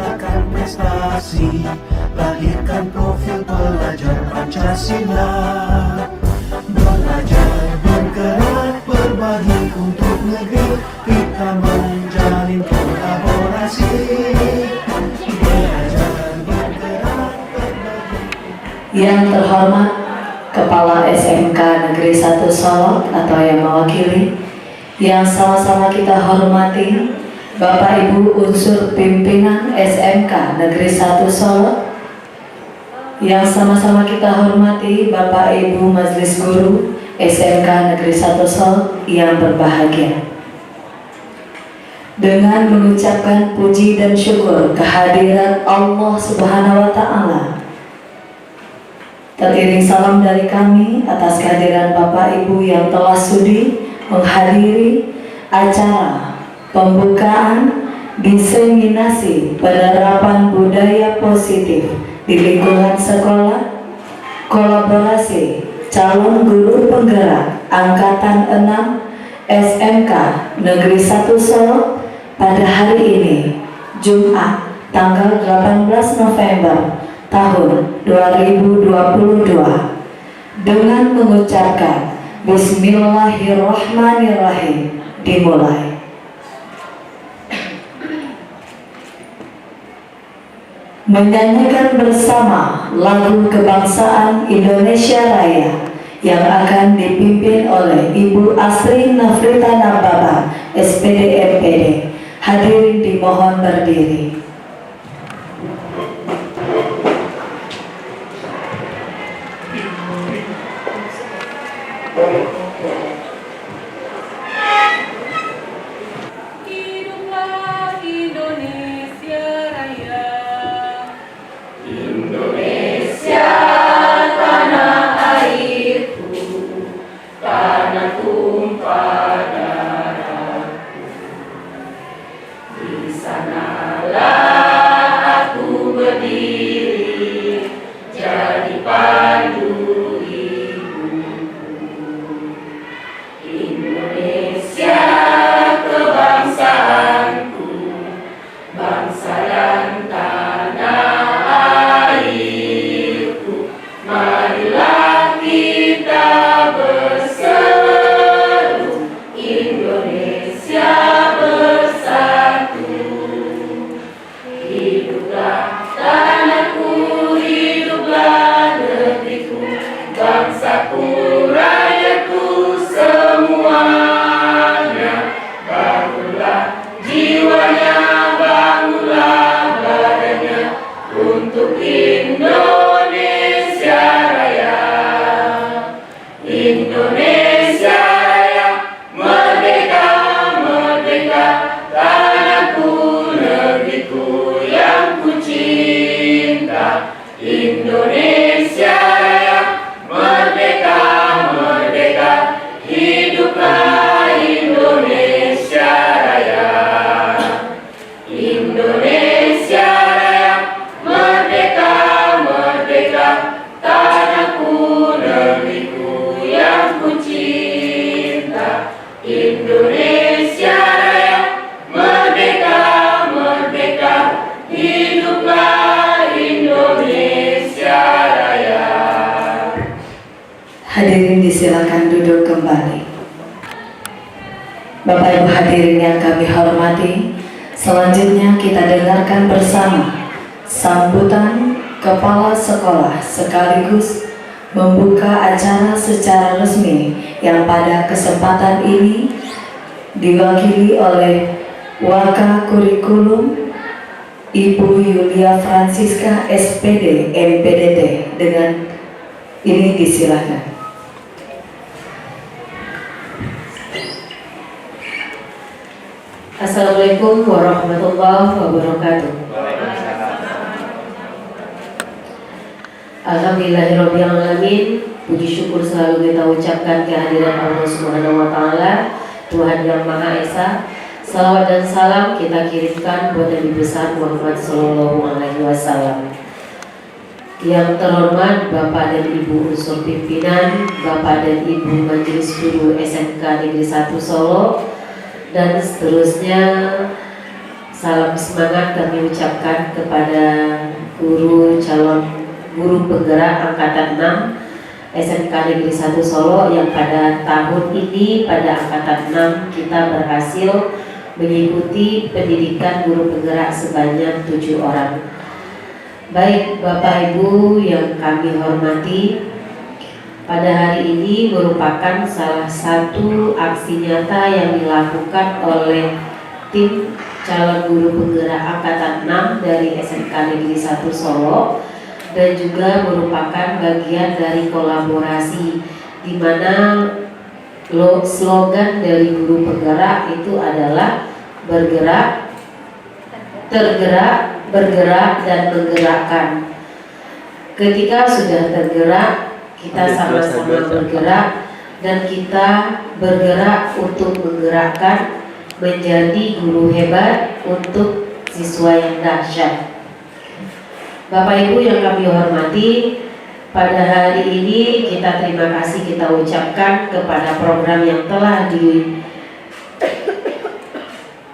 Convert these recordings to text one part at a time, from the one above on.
ciptakan prestasi, lahirkan profil pelajar Pancasila. Belajar, bergerak, berbagi untuk negeri, kita menjalin kolaborasi. Belajar, bergerak, berbagi. Yang terhormat Kepala SMK Negeri 1 Solo atau yang mewakili, yang sama-sama kita hormati Bapak Ibu unsur pimpinan SMK Negeri 1 Solo, yang sama-sama kita hormati Bapak Ibu Majelis Guru SMK Negeri 1 Solo yang berbahagia. Dengan mengucapkan puji dan syukur kehadirat Allah Subhanahu wa Ta'ala, teriring salam dari kami atas kehadiran Bapak Ibu yang telah sudi menghadiri acara pembukaan diseminasi penerapan budaya positif di lingkungan sekolah, kolaborasi calon guru penggerak Angkatan 6 SMK Negeri 1 Solo pada hari ini, Jumat tanggal 18 November tahun 2022, dengan mengucapkan Bismillahirrahmanirrahim dimulai. Menyanyikan bersama lagu kebangsaan Indonesia Raya yang akan dipimpin oleh Ibu Asri Nafrita Nababa, SPD MPD. Hadirin dimohon berdiri. Hiduplah Indonesia Raya. Indonesia tanah airku, tanah tumpah darahku. Di sanalah aku berdiri, jadi pandu hidupku. Indonesia kebangsaanku, bangsa dan tanah airku. Marilah kita berseru, Indonesia bersatu. Hiduplah tanahku, hiduplah negeriku, bangsaku, rakyatku semuanya. Bangunlah jiwanya, bangunlah badannya untuk Indonesia Raya. Indonesia Raya, merdeka, merdeka, tanahku, negeriku yang ku cinta. Indonesia Raya, merdeka, merdeka, hiduplah Indonesia Raya. Indonesia Raya, merdeka, merdeka, tanahku, negeriku yang ku cinta. Indonesia Raya, merdeka, merdeka, hiduplah Indonesia Raya. Hadirin disilakan duduk kembali. Bapak Ibu hadirin yang kami hormati, selanjutnya kita dengarkan bersama sambutan Kepala Sekolah sekaligus membuka acara secara resmi yang pada kesempatan ini diwakili oleh Waka Kurikulum Ibu Yulia Francisca SPD MPDT. Dengan ini disilakan. Assalamualaikum warahmatullahi wabarakatuh. Alhamdulillahirrahmanirrahim. Puji syukur selalu kita ucapkan kehadiran Allah Subhanahu wa Ta'ala, Tuhan yang Maha Esa. Salawat dan salam kita kirimkan buat Nabi besar Muhammad Sallallahu Alaihi Wasallam. Yang terhormat Bapak dan Ibu unsur pimpinan, Bapak dan Ibu Majelis Guru SMK Negeri 1 Solo, dan seterusnya salam semangat kami ucapkan kepada calon guru penggerak angkatan 6 SMK Negeri 1 Solo yang pada tahun ini pada angkatan 6 kita berhasil mengikuti pendidikan guru penggerak sebanyak 7 orang. Baik Bapak Ibu yang kami hormati, pada hari ini merupakan salah satu aksi nyata yang dilakukan oleh tim calon guru penggerak angkatan 6 dari SMK Negeri 1 Solo dan juga merupakan bagian dari kolaborasi di mana slogan dari guru penggerak itu adalah bergerak, tergerak, bergerak dan menggerakkan. Ketika sudah tergerak, kita sama-sama bergerak dan kita bergerak untuk menggerakkan menjadi guru hebat untuk siswa yang dahsyat. Bapak Ibu yang kami hormati, pada hari ini kita terima kasih kita ucapkan kepada program yang telah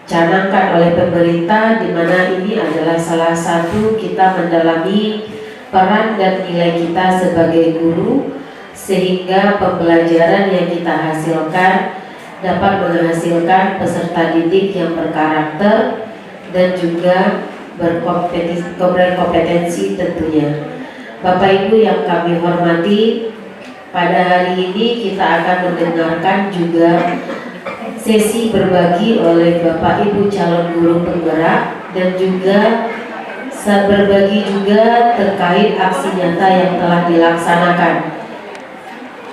dicanangkan oleh pemerintah, di mana ini adalah salah satu kita mendalami peran dan nilai kita sebagai guru, sehingga pembelajaran yang kita hasilkan dapat menghasilkan peserta didik yang berkarakter dan juga berkompetensi tentunya. Bapak Ibu yang kami hormati, pada hari ini kita akan mendengarkan juga sesi berbagi oleh Bapak Ibu calon guru penggerak dan juga berbagi juga terkait aksi nyata yang telah dilaksanakan.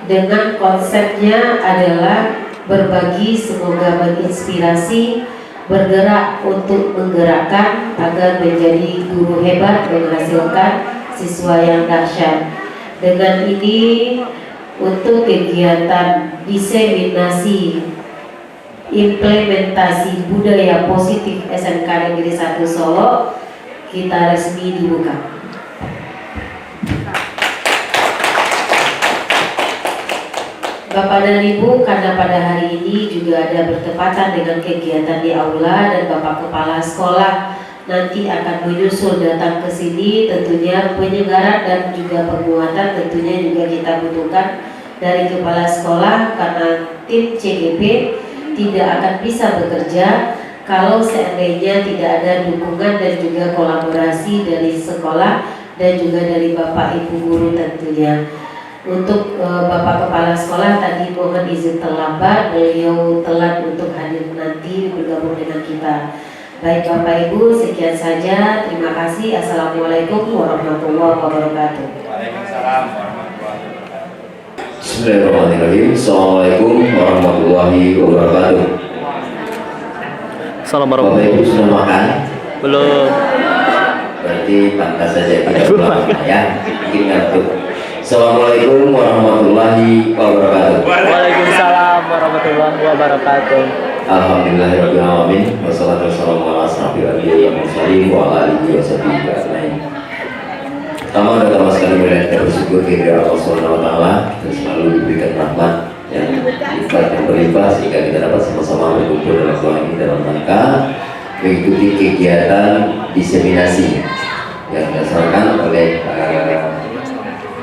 Dengan konsepnya adalah berbagi semoga menginspirasi, bergerak untuk menggerakkan agar menjadi guru hebat menghasilkan siswa yang dahsyat. Dengan ini untuk kegiatan diseminasi implementasi budaya positif SMK Negeri 1 Solo kita resmi dibuka. Bapak dan Ibu, karena pada hari ini juga ada bertepatan dengan kegiatan di aula dan Bapak Kepala Sekolah nanti akan menyusul datang ke sini, tentunya penyegaran dan juga penguatan tentunya juga kita butuhkan dari Kepala Sekolah, karena tim CGP tidak akan bisa bekerja kalau seandainya tidak ada dukungan dan juga kolaborasi dari sekolah dan juga dari Bapak Ibu guru tentunya. Untuk Bapak Kepala Sekolah tadi mohon izin terlambat, beliau telat untuk hadir nanti bergabung dengan kita. Baik Bapak Ibu, sekian saja. Terima kasih. Assalamualaikum warahmatullahi wabarakatuh. Waalaikumsalam warahmatullahi wabarakatuh. Bismillahirrahmanirrahim. Assalamualaikum warahmatullahi wabarakatuh. Assalamualaikum. Bapak Ibu sudah makan? Belum. Berarti pantas saja tidak makan ya. Mungkin ngantuk. Assalamualaikum warahmatullahi wabarakatuh. Waalaikumsalam warahmatullahi wabarakatuh. Alhamdulillahirabbil alamin. Wassalatu wassalamu ala asrofil anbiya'i wal mursalin wa ala alihi washabihi ajmain. Pertama dan utama sekali kita bersyukur kepada Allah Subhanahu wa taala, kita selalu diberikan rahmat yang lipat yang berlimpah sehingga kita dapat sama-sama berkumpul dalam ruang ini dalam rangka mengikuti kegiatan diseminasi yang dilaksanakan oleh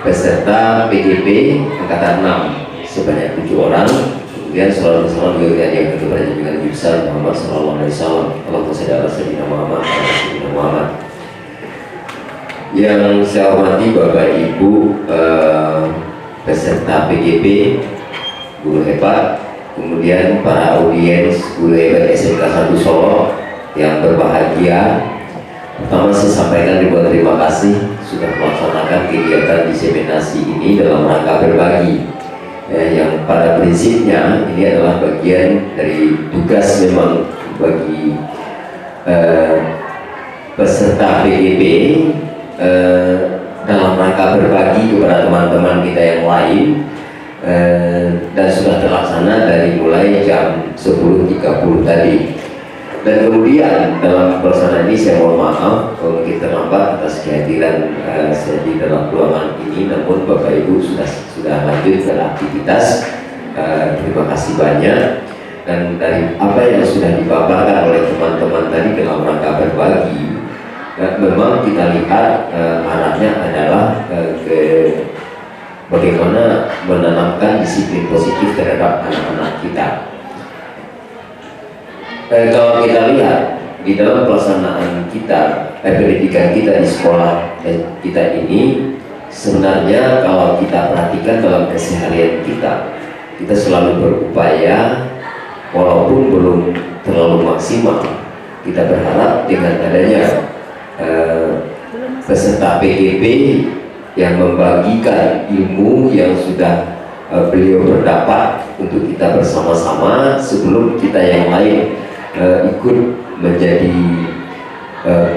peserta PGP angkatan 6 sebanyak 7 orang. Kemudian sholat bersama juga yang kepada junjungan Nabi besar Muhammad sallallahu alaihi wasallam. Allahumma shalli ala sayyidina Muhammad wa ala sayyidina Muhammad. Yang saya hormati Bapak Ibu peserta PGP, guru hebat, kemudian para audiens guru hebat SMK 1 Solo yang berbahagia. Pertama saya sampaikan ribuan terima kasih sudah melaksanakan kegiatan diseminasi ini dalam rangka berbagi, yang pada prinsipnya ini adalah bagian dari tugas memang bagi peserta PGP dalam rangka berbagi kepada teman-teman kita yang lain, dan sudah terlaksana dari mulai jam 10.30 tadi. Dan kemudian dalam pelaksanaan ini saya mohon maaf kalau mungkin terlambat atas kehadiran saya di dalam ruangan ini, namun Bapak Ibu sudah lanjut ke aktivitas. Terima kasih banyak. Dan dari apa yang sudah dipaparkan oleh teman-teman tadi dalam rangka berbagi, memang kita lihat arahnya adalah ke bagaimana menanamkan disiplin positif terhadap anak-anak kita. Kalau kita lihat di dalam pelaksanaan kita, pendidikan kita di sekolah kita ini, sebenarnya kalau kita perhatikan dalam keseharian kita selalu berupaya, walaupun belum terlalu maksimal. Kita berharap dengan adanya peserta PGP yang membagikan ilmu yang sudah beliau berdapat untuk kita bersama-sama sebelum kita yang lain ikut menjadi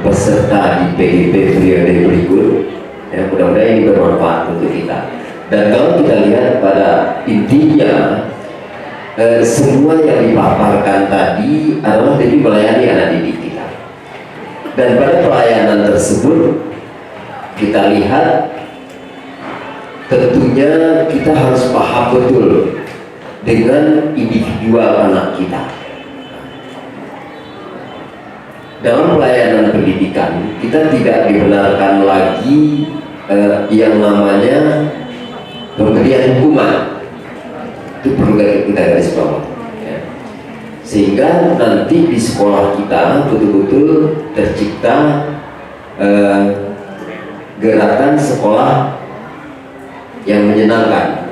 peserta di PGP periode berikut. Ya, mudah-mudahan ini bermanfaat untuk kita. Dan kalau kita lihat pada intinya, semua yang dipaparkan tadi adalah demi melayani anak didik kita. Dan pada pelayanan tersebut kita lihat, tentunya kita harus paham betul dengan individual anak kita. Dalam pelayanan pendidikan, kita tidak dibenarkan lagi yang namanya pemberian hukuman. Itu perlu kita garis bawah, ya. Sehingga nanti di sekolah kita betul-betul tercipta gerakan sekolah yang menyenangkan,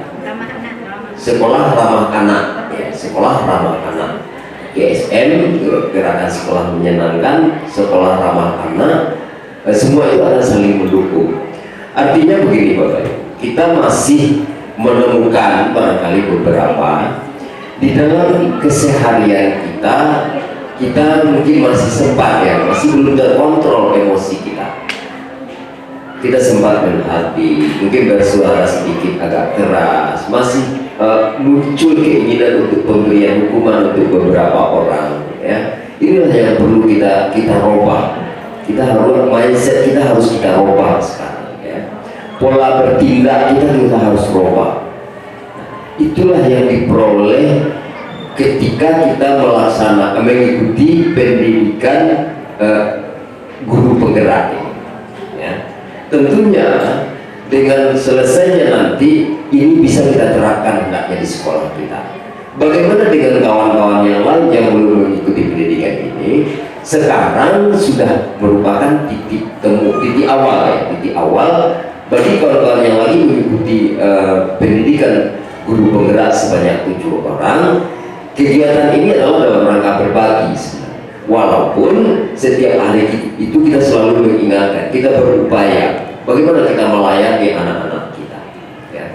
sekolah ramah anak, ya, sekolah ramah anak. GSM, gerakan sekolah menyenangkan, sekolah ramah anak, semua itu akan saling mendukung. Artinya begini Bapak Ibu, kita masih menemukan barangkali beberapa di dalam keseharian kita mungkin masih sempat, ya, masih belum terkontrol emosi kita. Kita sempat menghati, mungkin bersuara sedikit agak keras, masih muncul keinginan untuk pemberian hukuman untuk beberapa orang, ya. Inilah yang perlu kita rubah. Kita harus, mindset kita harus kita rubah sekarang, ya. Pola bertindak kita harus rubah. Itulah yang diperoleh ketika kita mengikuti pendidikan guru penggerak ini, ya. Tentunya dengan selesainya nanti ini bisa kita terapkan hendaknya di sekolah kita. Bagaimana dengan kawan-kawan yang lain yang belum mengikuti pendidikan ini? Sekarang sudah merupakan titik temu, titik awal, ya, titik awal bagi kawan-kawan yang lagi mengikuti pendidikan guru penggerak sebanyak 7 orang. Kegiatan ini adalah dalam rangka berbagi sebenarnya. Walaupun setiap hari itu kita selalu mengingatkan, kita berupaya bagaimana kita melayani anak-anak kita, ya.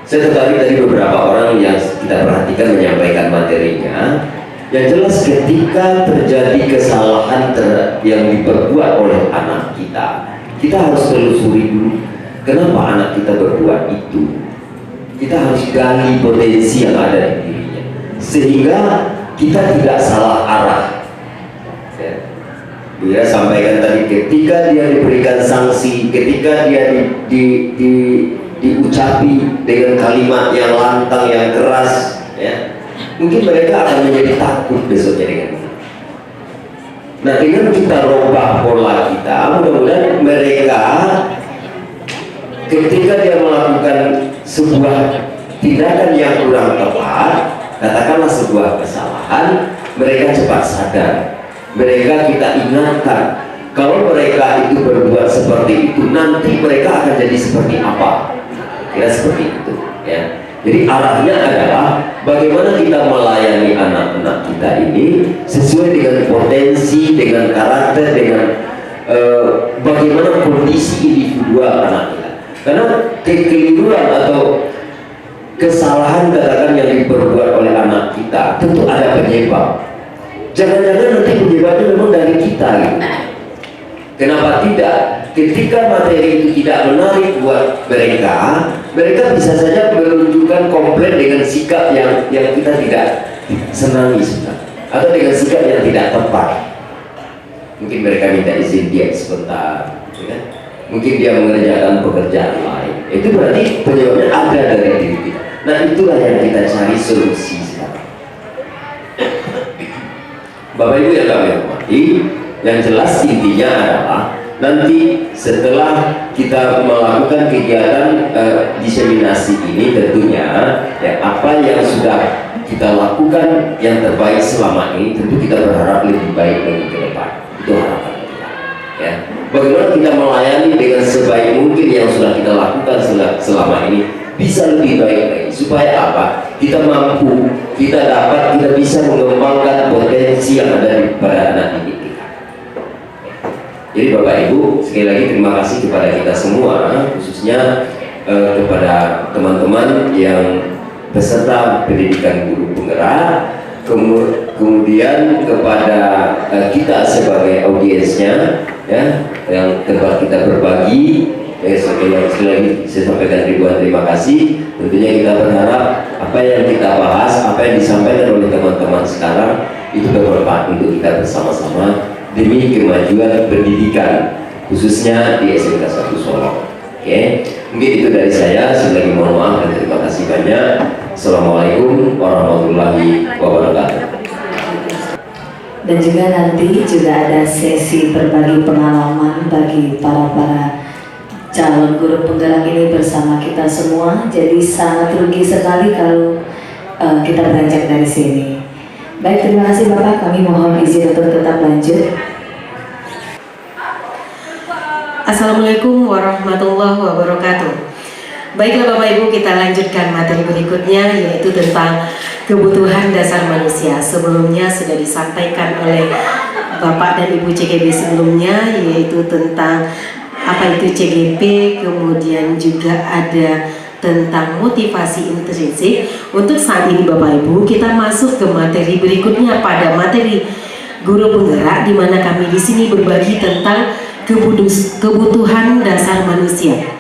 Saya tertarik dari beberapa orang yang kita perhatikan menyampaikan materinya. Yang jelas ketika terjadi kesalahan yang diperbuat oleh anak kita harus telusuri dulu kenapa anak kita berbuat itu. Kita harus gali potensi yang ada di dirinya sehingga kita tidak salah arah. Dia sampaikan tadi, ketika dia diberikan sanksi, ketika dia diucapi dengan kalimat yang lantang, yang keras, ya, mungkin mereka akan menjadi takut besoknya dengan itu. Nah, dengan kita rubah pola kita, mudah-mudahan mereka ketika dia melakukan sebuah tindakan yang kurang tepat, katakanlah sebuah kesalahan, mereka cepat sadar. Mereka kita ingatkan, kalau mereka itu berbuat seperti itu, nanti mereka akan jadi seperti apa? Kira seperti itu, ya. Jadi arahnya adalah bagaimana kita melayani anak-anak kita ini sesuai dengan potensi, dengan karakter, dengan bagaimana kondisi individual anak kita. Karena kekeliruan atau kesalahan katakan yang diperbuat oleh anak kita tentu ada penyebab. Jangan-jangan nanti penyebabnya memang dari kita, gitu. Kenapa tidak? Ketika materi itu tidak menarik buat mereka bisa saja menunjukkan komplain dengan sikap yang kita tidak senangi sebenarnya, atau dengan sikap yang tidak tepat. Mungkin mereka minta izin diet sebentar, ya kan? Mungkin dia mengerjakan pekerjaan lain. Itu berarti penyebabnya ada dari diri kita. Nah, itulah yang kita cari solusi sekarang. Bapak Ibu yang kami hormati, yang jelas intinya adalah nanti setelah kita melakukan kegiatan diseminasi ini tentunya ya, apa yang sudah kita lakukan yang terbaik selama ini tentu kita berharap lebih baik lagi ke depan. Itu harapan kita ya. Bagaimana kita melayani dengan sebaik mungkin yang sudah kita lakukan selama ini bisa lebih baik lagi, supaya apa? Kita mampu, kita bisa mengembangkan potensi yang ada pada anak didik kita. Jadi Bapak Ibu, sekali lagi terima kasih kepada kita semua, khususnya kepada teman-teman yang peserta pendidikan guru penggerak, kemudian kepada kita sebagai audiensnya ya, yang tempat kita berbagi. Sekali lagi saya sampaikan ribuan terima kasih. Tentunya kita berharap apa yang kita bahas, apa yang disampaikan oleh teman-teman sekarang itu bermanfaat untuk kita bersama-sama demi kemajuan pendidikan khususnya di SMK 1 Solo. Oke, mungkin itu dari saya. Sekali lagi mohon maaf dan terima kasih banyak. Assalamualaikum warahmatullahi wabarakatuh. Dan juga nanti juga ada sesi berbagi pengalaman bagi para calon guru penggerak ini bersama kita semua. Jadi sangat rugi sekali kalau kita beranjak dari sini. Baik, terima kasih Bapak. Kami mohon izin untuk tetap lanjut. Assalamualaikum warahmatullahi wabarakatuh. Baiklah Bapak Ibu, kita lanjutkan materi berikutnya, yaitu tentang kebutuhan dasar manusia. Sebelumnya sudah disampaikan oleh Bapak dan Ibu CGP sebelumnya, yaitu tentang apa itu CGP, kemudian juga ada tentang motivasi intrinsik. Untuk saat ini Bapak Ibu, kita masuk ke materi berikutnya pada materi guru penggerak, di mana kami di sini berbagi tentang kebutuhan dasar manusia.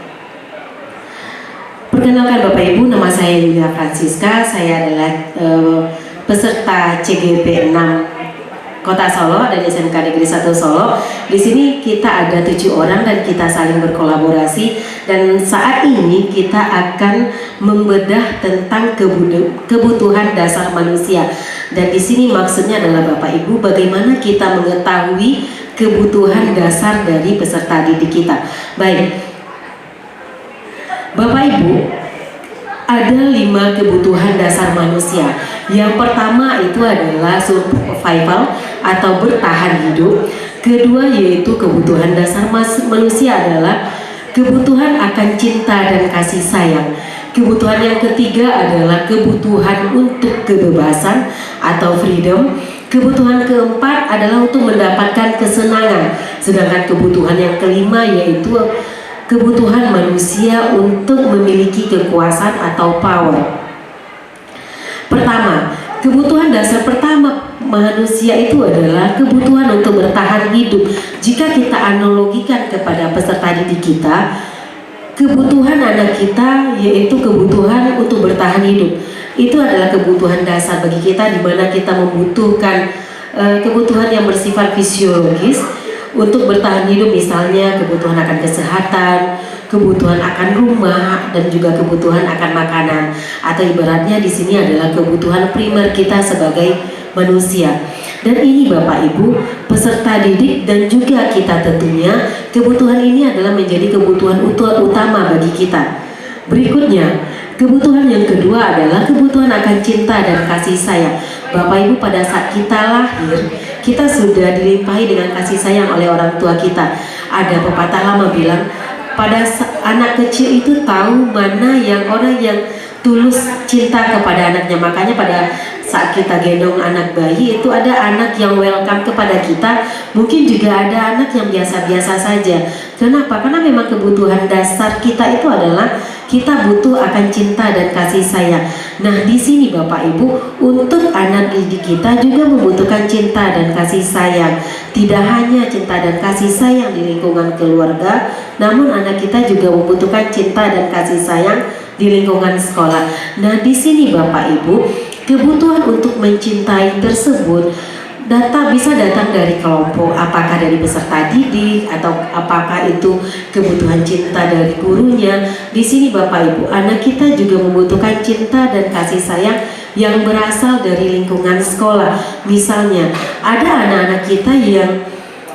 Perkenalkan Bapak Ibu, nama saya Yulia Francisca. Saya adalah peserta CGP 6 Kota Solo dari SMK Negeri 1 Solo. Di sini kita ada 7 orang dan kita saling berkolaborasi, dan saat ini kita akan membedah tentang kebutuhan dasar manusia. Dan di sini maksudnya adalah Bapak Ibu, bagaimana kita mengetahui kebutuhan dasar dari peserta didik kita. Baik, Bapak Ibu, ada 5 kebutuhan dasar manusia. Yang pertama itu adalah survival atau bertahan hidup. Kedua yaitu kebutuhan dasar manusia adalah kebutuhan akan cinta dan kasih sayang. Kebutuhan yang ketiga adalah kebutuhan untuk kebebasan atau freedom. Kebutuhan keempat adalah untuk mendapatkan kesenangan. Sedangkan kebutuhan yang kelima yaitu kebutuhan manusia untuk memiliki kekuasaan atau power. Pertama, kebutuhan dasar pertama manusia itu adalah kebutuhan untuk bertahan hidup. Jika kita analogikan kepada peserta didik kita, kebutuhan anak kita yaitu kebutuhan untuk bertahan hidup. Itu adalah kebutuhan dasar bagi kita, di mana kita membutuhkan kebutuhan yang bersifat fisiologis untuk bertahan hidup, misalnya kebutuhan akan kesehatan, kebutuhan akan rumah, dan juga kebutuhan akan makanan. Atau ibaratnya di sini adalah kebutuhan primer kita sebagai manusia. Dan ini Bapak Ibu, peserta didik dan juga kita tentunya, kebutuhan ini adalah menjadi kebutuhan utama bagi kita. Berikutnya, kebutuhan yang kedua adalah kebutuhan akan cinta dan kasih sayang. Bapak Ibu, pada saat kita lahir, kita sudah dilimpahi dengan kasih sayang oleh orang tua kita. Ada pepatah lama bilang, pada anak kecil itu tahu mana yang orang yang tulus cinta kepada anaknya. Makanya pada saat kita gendong anak bayi itu ada anak yang welcome kepada kita, mungkin juga ada anak yang biasa-biasa saja. Kenapa? Karena memang kebutuhan dasar kita itu adalah kita butuh akan cinta dan kasih sayang. Nah, di sini Bapak Ibu, untuk anak didik kita juga membutuhkan cinta dan kasih sayang. Tidak hanya cinta dan kasih sayang di lingkungan keluarga, namun anak kita juga membutuhkan cinta dan kasih sayang di lingkungan sekolah. Nah, di sini Bapak Ibu, kebutuhan untuk mencintai tersebut bisa datang dari kelompok, apakah dari peserta didik atau apakah itu kebutuhan cinta dari gurunya. Di sini Bapak Ibu, anak kita juga membutuhkan cinta dan kasih sayang yang berasal dari lingkungan sekolah. Misalnya, ada anak-anak kita yang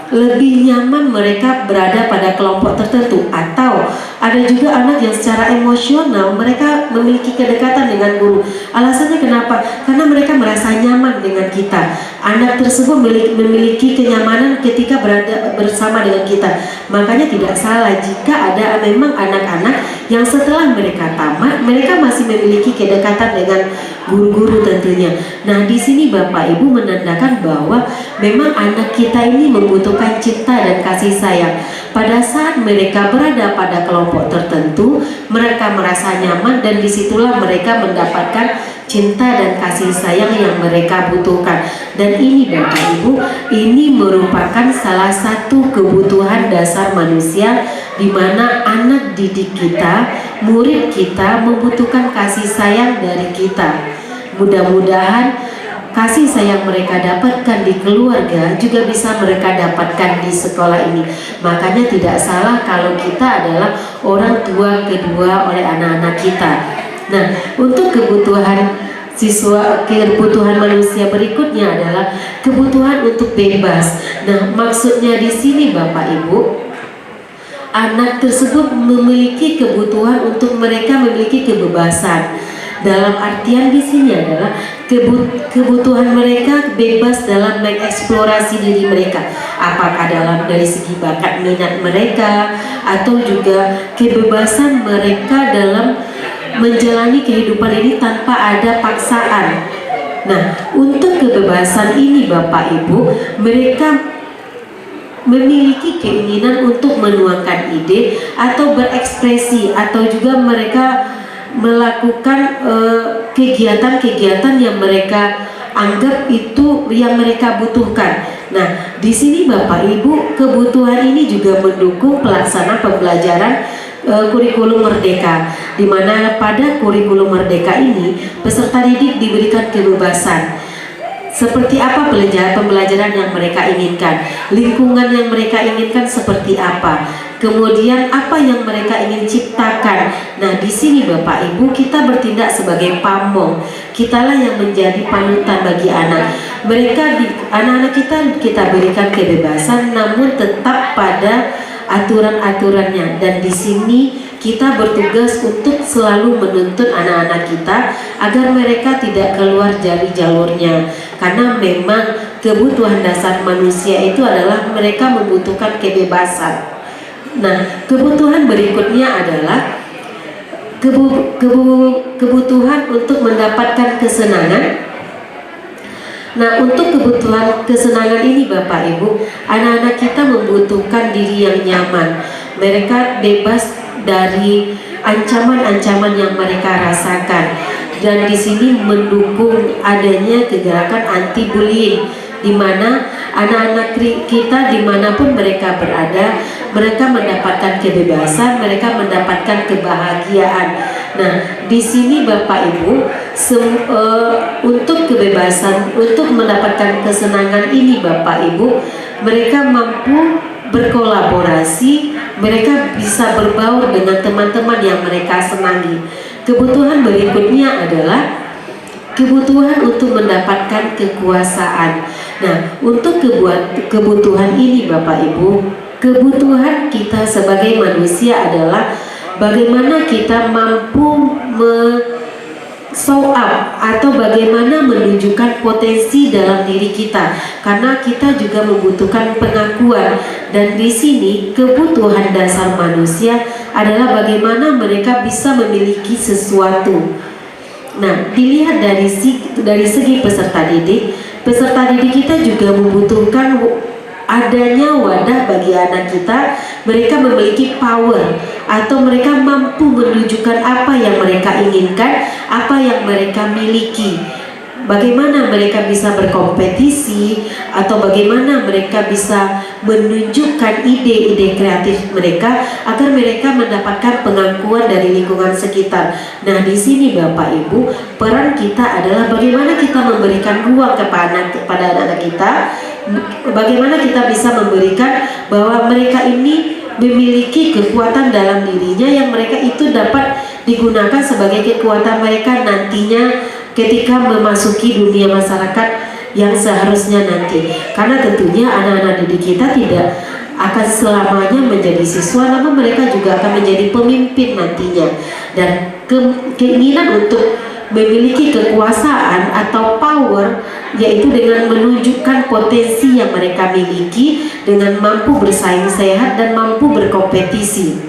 lebih nyaman mereka berada pada kelompok tertentu, atau ada juga anak yang secara emosional mereka memiliki kedekatan dengan guru. Alasannya kenapa? Karena mereka merasa nyaman dengan kita. Anak tersebut memiliki kenyamanan ketika berada bersama dengan kita. Makanya tidak salah jika ada memang anak-anak yang setelah mereka tamat, mereka masih memiliki kedekatan dengan guru-guru tentunya. Nah, di sini Bapak Ibu menandakan bahwa memang anak kita ini membutuhkan cinta dan kasih sayang. Pada saat mereka berada pada kelompok tertentu, mereka merasa nyaman dan disitulah mereka mendapatkan cinta dan kasih sayang yang mereka butuhkan. Dan ini Bapak Ibu, ini merupakan salah satu kebutuhan dasar manusia, di mana anak didik kita, murid kita membutuhkan kasih sayang dari kita. Mudah-mudahan kasih sayang mereka dapatkan di keluarga juga bisa mereka dapatkan di sekolah ini. Makanya tidak salah kalau kita adalah orang tua kedua oleh anak-anak kita. Nah, untuk kebutuhan kebutuhan manusia berikutnya adalah kebutuhan untuk bebas. Nah, maksudnya di sini Bapak Ibu, anak tersebut memiliki kebutuhan untuk mereka memiliki kebebasan. Dalam artian di sini adalah kebutuhan mereka bebas dalam mengeksplorasi diri mereka, apakah dari segi bakat minat mereka, atau juga kebebasan mereka dalam menjalani kehidupan ini tanpa ada paksaan. Nah, untuk kebebasan ini Bapak Ibu, mereka memiliki keinginan untuk menuangkan ide atau berekspresi, atau juga mereka melakukan kegiatan-kegiatan yang mereka anggap itu yang mereka butuhkan. Nah, di sini Bapak Ibu, kebutuhan ini juga mendukung pelaksanaan pembelajaran kurikulum merdeka, di mana pada kurikulum merdeka ini peserta didik diberikan kebebasan. Seperti apa pembelajaran yang mereka inginkan, lingkungan yang mereka inginkan seperti apa, kemudian apa yang mereka ingin ciptakan. Nah, di sini Bapak Ibu, kita bertindak sebagai pamong. Kitalah yang menjadi panutan bagi anak. Anak-anak kita berikan kebebasan, namun tetap pada aturan-aturannya. Dan di sini kita bertugas untuk selalu menuntun anak-anak kita agar mereka tidak keluar dari jalurnya. Karena memang kebutuhan dasar manusia itu adalah mereka membutuhkan kebebasan. Nah, kebutuhan berikutnya adalah kebutuhan untuk mendapatkan kesenangan. Nah, untuk kebutuhan kesenangan ini Bapak Ibu, anak-anak kita membutuhkan diri yang nyaman. Mereka bebas dari ancaman-ancaman yang mereka rasakan. Dan di sini mendukung adanya kegerakan anti bullying, di mana anak-anak kita dimanapun mereka berada, mereka mendapatkan kebebasan, mereka mendapatkan kebahagiaan. Nah, di sini Bapak Ibu, untuk kebebasan, untuk mendapatkan kesenangan ini Bapak Ibu, mereka mampu berkolaborasi, mereka bisa berbaur dengan teman-teman yang mereka senangi. Kebutuhan berikutnya adalah kebutuhan untuk mendapatkan kekuasaan. Nah, untuk kebutuhan ini Bapak Ibu, kebutuhan kita sebagai manusia adalah bagaimana kita mampu show up atau bagaimana menunjukkan potensi dalam diri kita, karena kita juga membutuhkan pengakuan. Dan di sini kebutuhan dasar manusia adalah bagaimana mereka bisa memiliki sesuatu. Nah, dilihat dari segi peserta didik kita juga membutuhkan adanya wadah bagi anak kita. Mereka memiliki power atau mereka mampu menunjukkan apa yang mereka inginkan, apa yang mereka miliki. Bagaimana mereka bisa berkompetisi, atau bagaimana mereka bisa menunjukkan ide-ide kreatif mereka agar mereka mendapatkan pengakuan dari lingkungan sekitar. Nah, di sini Bapak Ibu, peran kita adalah bagaimana kita memberikan ruang kepada anak-anak kita, bagaimana kita bisa memberikan bahwa mereka ini memiliki kekuatan dalam dirinya yang mereka itu dapat digunakan sebagai kekuatan mereka nantinya ketika memasuki dunia masyarakat yang seharusnya nanti. Karena tentunya anak-anak didik kita tidak akan selamanya menjadi siswa, namun mereka juga akan menjadi pemimpin nantinya. Dan keinginan untuk memiliki kekuasaan atau power, yaitu dengan menunjukkan potensi yang mereka miliki dengan mampu bersaing sehat dan mampu berkompetisi.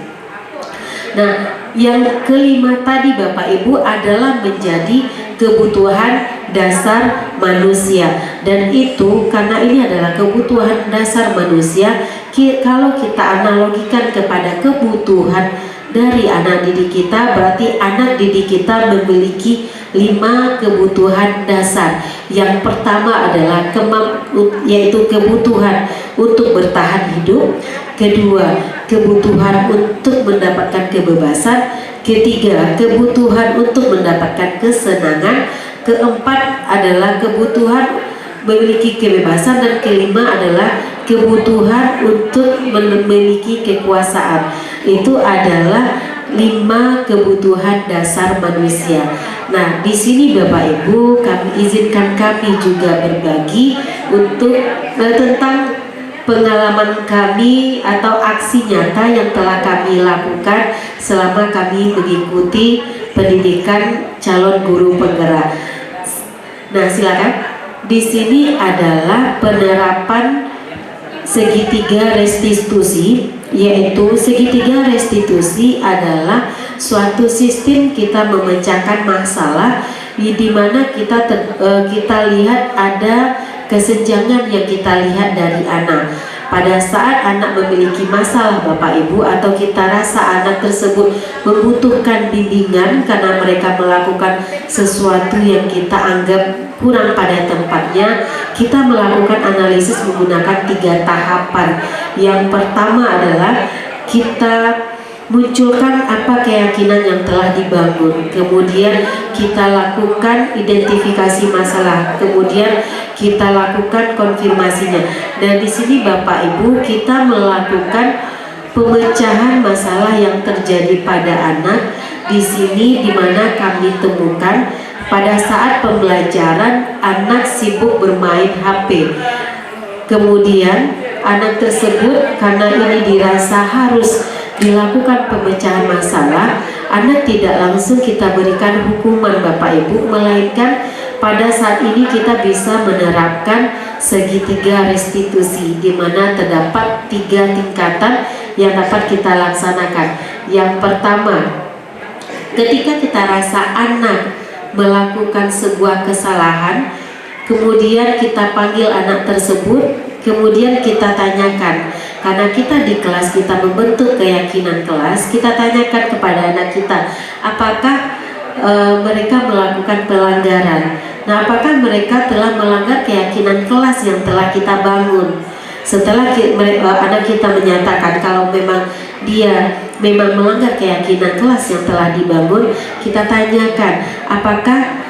Nah, yang kelima tadi Bapak Ibu adalah menjadi kebutuhan dasar manusia, dan itu karena ini adalah kebutuhan dasar manusia. Kalau kita analogikan kepada kebutuhan dari anak didik kita, berarti anak didik kita memiliki 5 kebutuhan dasar. Yang pertama adalah yaitu kebutuhan untuk bertahan hidup. Kedua, kebutuhan untuk mendapatkan kebebasan. Ketiga, kebutuhan untuk mendapatkan kesenangan. Keempat adalah kebutuhan memiliki kebebasan, dan kelima adalah kebutuhan untuk memiliki kekuasaan. Itu adalah 5 kebutuhan dasar manusia. Nah, di sini Bapak Ibu, izinkan kami juga berbagi untuk tentang pengalaman kami atau aksi nyata yang telah kami lakukan selama kami mengikuti pendidikan calon guru penggerak. Nah, silakan. Di sini adalah penerapan segitiga restitusi, yaitu segitiga restitusi adalah suatu sistem kita memecahkan masalah di mana kita lihat ada kesenjangan yang kita lihat dari anak. Pada saat anak memiliki masalah Bapak Ibu, atau kita rasa anak tersebut membutuhkan bimbingan karena mereka melakukan sesuatu yang kita anggap kurang pada tempatnya, kita melakukan analisis menggunakan 3 tahapan. Yang pertama adalah kita munculkan apa keyakinan yang telah dibangun, kemudian kita lakukan identifikasi masalah, kemudian kita lakukan konfirmasinya. Dan di sini Bapak Ibu, kita melakukan pemecahan masalah yang terjadi pada anak. Di sini dimana kami temukan pada saat pembelajaran anak sibuk bermain HP. Kemudian anak tersebut, karena ini dirasa harus dilakukan pemecahan masalah, anak tidak langsung kita berikan hukuman Bapak Ibu, melainkan pada saat ini kita bisa menerapkan segitiga restitusi, di mana terdapat 3 tingkatan yang dapat kita laksanakan. Yang pertama, ketika kita rasa anak melakukan sebuah kesalahan, kemudian kita panggil anak tersebut, kemudian kita tanyakan. Karena kita di kelas, kita membentuk keyakinan kelas, kita tanyakan kepada anak kita, apakah mereka melakukan pelanggaran. Nah, apakah mereka telah melanggar keyakinan kelas yang telah kita bangun? Setelah anak kita menyatakan kalau memang dia memang melanggar keyakinan kelas yang telah dibangun, kita tanyakan apakah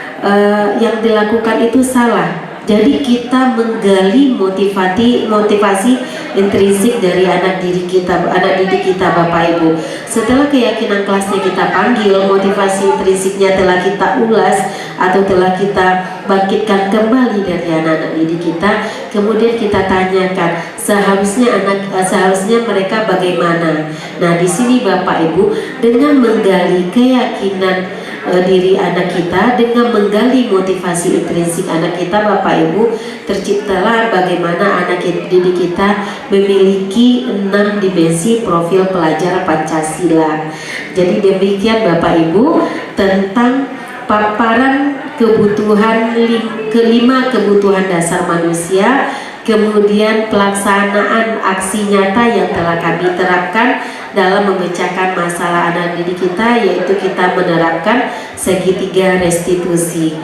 yang dilakukan itu salah. Jadi kita menggali motivasi intrinsik dari anak didik kita Bapak Ibu. Setelah keyakinan kelasnya kita panggil, motivasi intrinsiknya telah kita ulas atau telah kita bangkitkan kembali dari anak-anak didik kita, kemudian kita tanyakan seharusnya mereka bagaimana. Nah, di sini Bapak Ibu, dengan menggali keyakinan diri anak kita, dengan menggali motivasi intrinsik anak kita Bapak Ibu, terciptalah bagaimana anak didik kita memiliki 6 dimensi profil pelajar Pancasila. Jadi demikian Bapak Ibu tentang paparan kebutuhan kelima kebutuhan dasar manusia, kemudian pelaksanaan aksi nyata yang telah kami terapkan dalam memecahkan masalah anak didik kita, yaitu kita menerapkan segitiga restitusi.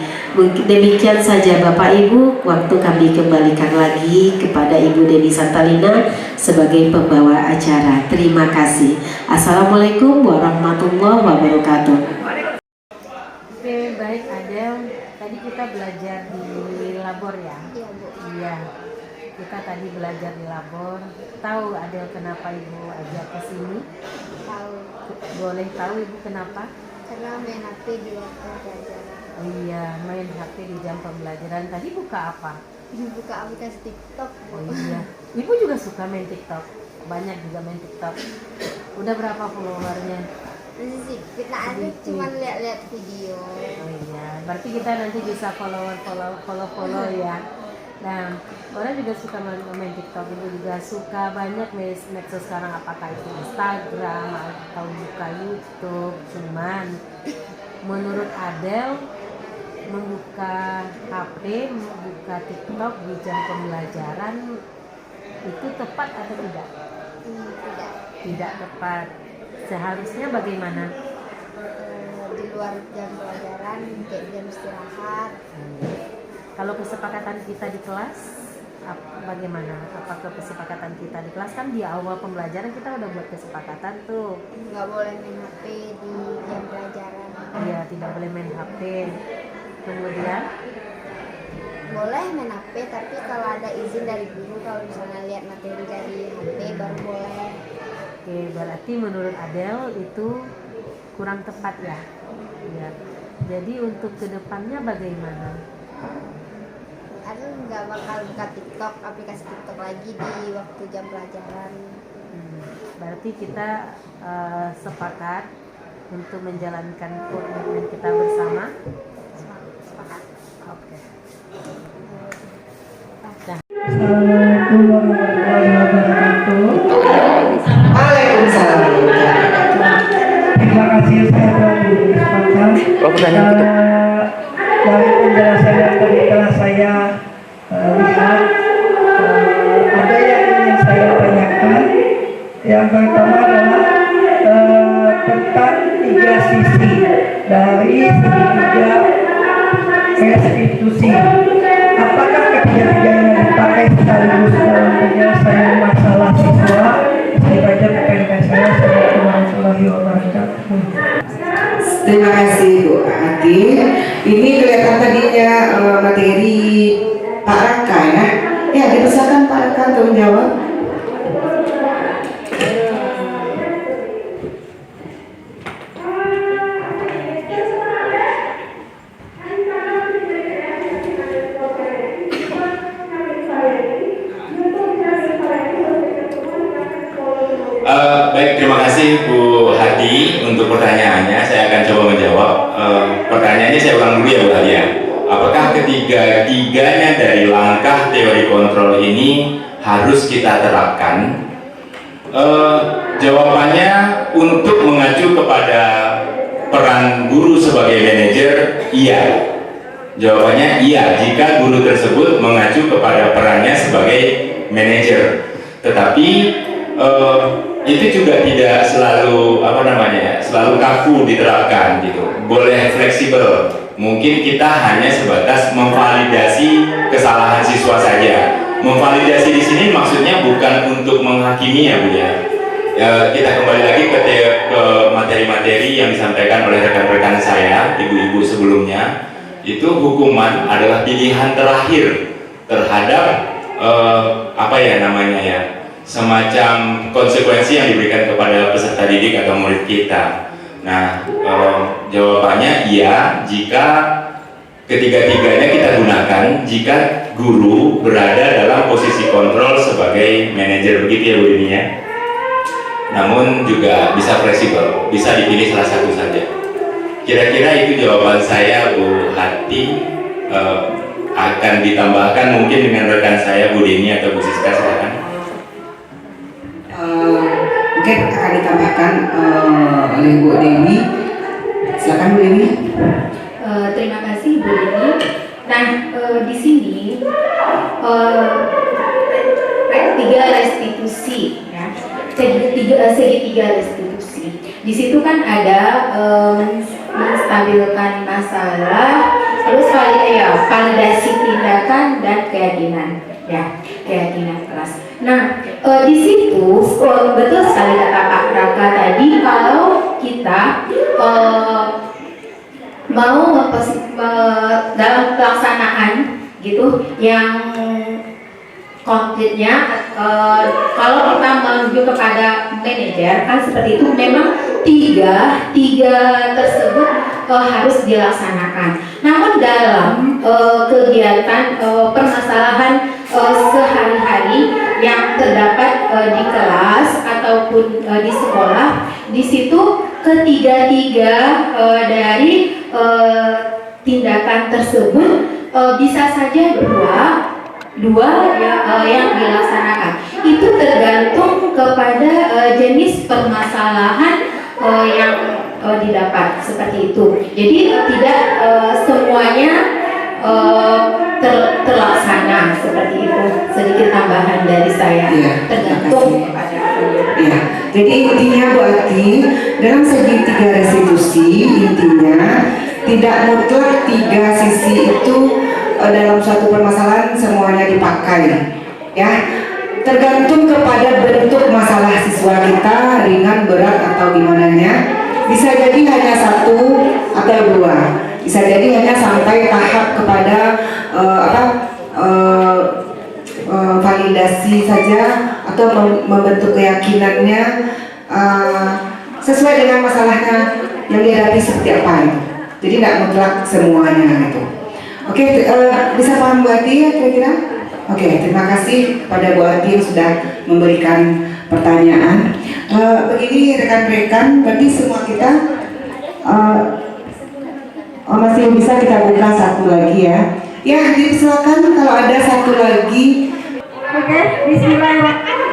Demikian saja Bapak Ibu, waktu kami kembalikan lagi kepada Ibu Deni Santalina sebagai pembawa acara. Terima kasih. Assalamualaikum warahmatullahi wabarakatuh. Oke, baik Adel. Tadi kita belajar di labor ya? Iya, Bu. Iya. Kita tadi belajar di labor. Tahu Adel kenapa Ibu ajak ke sini? Tahu. Boleh tahu Ibu kenapa? Karena main HP di waktu pelajaran. Oh iya, main HP di jam pembelajaran. Tadi buka apa? Buka aplikasi TikTok. Oh iya, ibu juga suka main TikTok. Banyak juga main TikTok. Udah berapa followernya? Masih sedikit, nah aku cuma lihat-lihat video. Oh iya, berarti kita nanti bisa follow ya. Nah, orang juga suka main TikTok, ibu juga suka banyak medsos sekarang, apakah itu Instagram atau buka YouTube. Cuman menurut Adel, membuka HP, membuka TikTok di jam pembelajaran itu tepat atau tidak? Tidak. Tidak tepat. Seharusnya bagaimana? Di luar jam pelajaran, kayak jam istirahat. Kalau kesepakatan kita di kelas, bagaimana? Apakah kesepakatan kita di kelas, kan di awal pembelajaran kita udah buat kesepakatan tuh. Nggak boleh main HP di jam pelajaran. Iya, tidak boleh main HP. Kemudian boleh main HP, tapi kalau ada izin dari guru, kalau misalnya lihat materi dari HP baru boleh. Oke, berarti menurut Adel itu kurang tepat ya. Iya. Jadi untuk kedepannya bagaimana? Adel nggak bakal buka TikTok, aplikasi TikTok lagi di waktu jam pelajaran. Berarti kita sepakat untuk menjalankan komitmen kita bersama. Sepakat. Oke. Assalamualaikum warahmatullahi wabarakatuh. Waalaikumsalam. Terima kasih saya telah diberi kesempatan. Dari penjelasan yang tadi telah saya lihat, ada yang ingin saya tanyakan. Yang pertama adalah tentang 3 sisi dari segitiga restitusi. Apakah ketiga-tiganya dipakai sekaligus dalam penyelesaian masalah siswa? Sebagai rekan saya, Assalamualaikum warahmatullahi wabarakatuh. Terima kasih Bu Ati. Ini kelihatan tadinya materi Pak Raka ya. Ya, dipersilakan Pak Raka untuk menjawab. Baik, terima kasih Bu Hadi untuk pertanyaannya. Saya akan coba menjawab. Pertanyaannya saya ulang dulu ya Bu Hadi ya. Apakah ketiga-tiganya dari langkah teori kontrol ini harus kita terapkan? Jawabannya untuk mengacu kepada peran guru sebagai manajer, iya. Jawabannya iya jika guru tersebut mengacu kepada perannya sebagai manajer. Tetapi itu juga tidak selalu selalu kaku diterapkan gitu. Boleh fleksibel. Mungkin kita hanya sebatas memvalidasi kesalahan siswa saja. Memvalidasi di sini maksudnya bukan untuk menghakimi ya Bu ya. Kita kembali lagi ke materi-materi yang disampaikan oleh rekan-rekan saya, ibu-ibu sebelumnya. Itu hukuman adalah pilihan terakhir terhadap semacam konsekuensi yang diberikan kepada peserta didik atau murid kita. Nah, jawabannya iya jika ketiga-tiganya kita gunakan jika guru berada dalam posisi kontrol sebagai manajer, begitu ya Bu Dini ya. Namun juga bisa fleksibel, bisa dipilih salah satu saja. Kira-kira itu jawaban saya Bu Hati. Akan ditambahkan mungkin dengan rekan saya Bu Dini atau Bu Siska, silakan. Mungkin akan ditambahkan oleh Bu Dewi. Silakan Bu Dewi. Terima kasih Bu Dewi. Nah, di sini tiga restitusi, ya. Segitiga restitusi. Di situ kan ada menstabilkan masalah, terus validasi tindakan dan keyakinan, ya, keyakinan kelas. Nah, di situ betul sekali kata Pak Raka tadi, kalau kita mau dalam pelaksanaan gitu yang konkretnya, kalau kita menuju kepada manajer kan seperti itu, memang tiga tersebut harus dilaksanakan. Namun dalam kegiatan permasalahan sehari-hari yang terdapat di kelas ataupun di sekolah, di situ ketiga-tiga dari tindakan tersebut bisa saja dua yang dilaksanakan. Itu tergantung kepada jenis permasalahan yang didapat, seperti itu. Jadi tidak semuanya terlaksana, seperti itu. Sedikit tambahan dari saya, tergantung kepada ya. Jadi intinya Bu Ati, dalam segi 3 restitusi, intinya tidak mutlak 3 sisi itu dalam suatu permasalahan semuanya dipakai, ya. Tergantung kepada bentuk masalah siswa kita, ringan, berat, atau gimananya. Bisa jadi hanya 1 atau 2, bisa jadi hanya sampai tahap kepada validasi saja, atau membentuk keyakinannya sesuai dengan masalahnya yang dihadapi seperti apa itu. Jadi tidak mutlak semuanya gitu. Oke, bisa paham Bu Ati ya kira-kira? Oke, terima kasih kepada Bu Ati yang sudah memberikan pertanyaan. Begini rekan-rekan, berarti semua kita masih bisa kita buka satu lagi ya. Ya, silakan kalau ada satu lagi. Oke, bismillahirrahmanirrahim.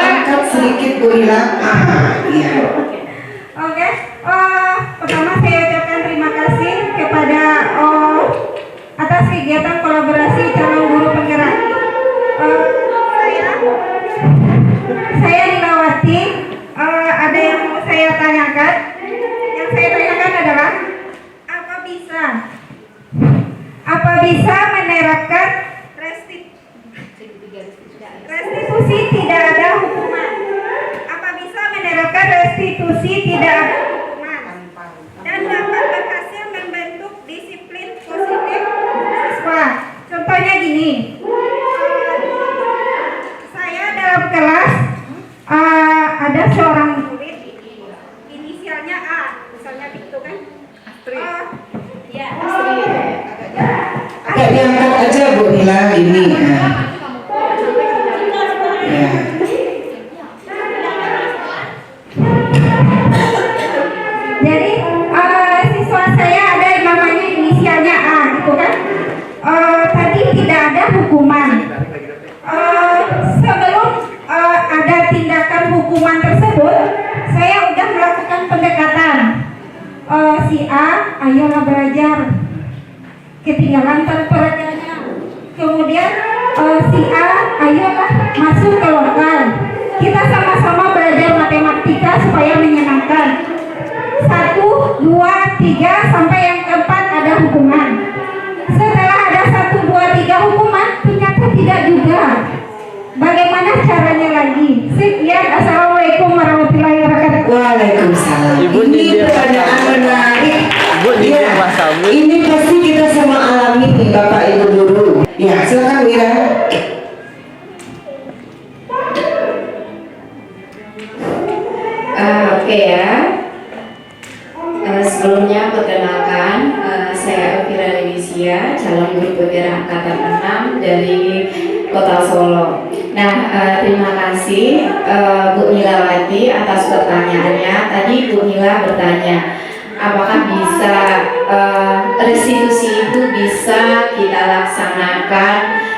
Angkat sedikit Bu Lila. Iya. Oke, pertama saya ucapkan terima kasih kepada atas kegiatan kolaborasi calon guru penggerak. Saya Lilawati. Ada yang mau saya tanyakan. Yang saya tanyakan adalah apa bisa menerapkan restitusi tidak ada hukuman? Apa bisa menerapkan restitusi tidak ada hukuman dan dapat berhasil membentuk disiplin positif siswa? Contohnya gini, saya dalam kelas ada seorang murid inisialnya A, misalnya gitu kan? Ya, Astrid. Agak diangkat aja Bu Lila ini. Ya. Jadi siswa saya ada yang namanya inisialnya A, gitu kan? Tadi tidak ada hukuman. Sebelum ada tindakan hukuman tersebut, saya udah melakukan pendekatan. Si A, ayolah belajar. Ketinggalan terperaganya. Kemudian si A, ayolah masuk ke lokal. Kita sama-sama belajar matematika supaya menyenangkan. 1, 2, 3 sampai yang keempat ada hukuman. Setelah ada 1, 2, 3 hukuman, ternyata tidak juga. Bagaimana caranya lagi? Sekian, assalamualaikum warahmatullahi wabarakatuh. Waalaikumsalam. Ini pertanyaan menarik. Ya, ini pasti kita sama alami nih Bapak Ibu guru. Ya, silakan Wira. Oke ya. Sebelumnya perkenalkan, saya Elvira Levisia, calon guru penggerak angkatan 6 dari Kota Solo. Nah, terima kasih Bu Nilawati atas pertanyaannya. Tadi Bu Nila bertanya, apakah bisa restitusi itu bisa kita laksanakan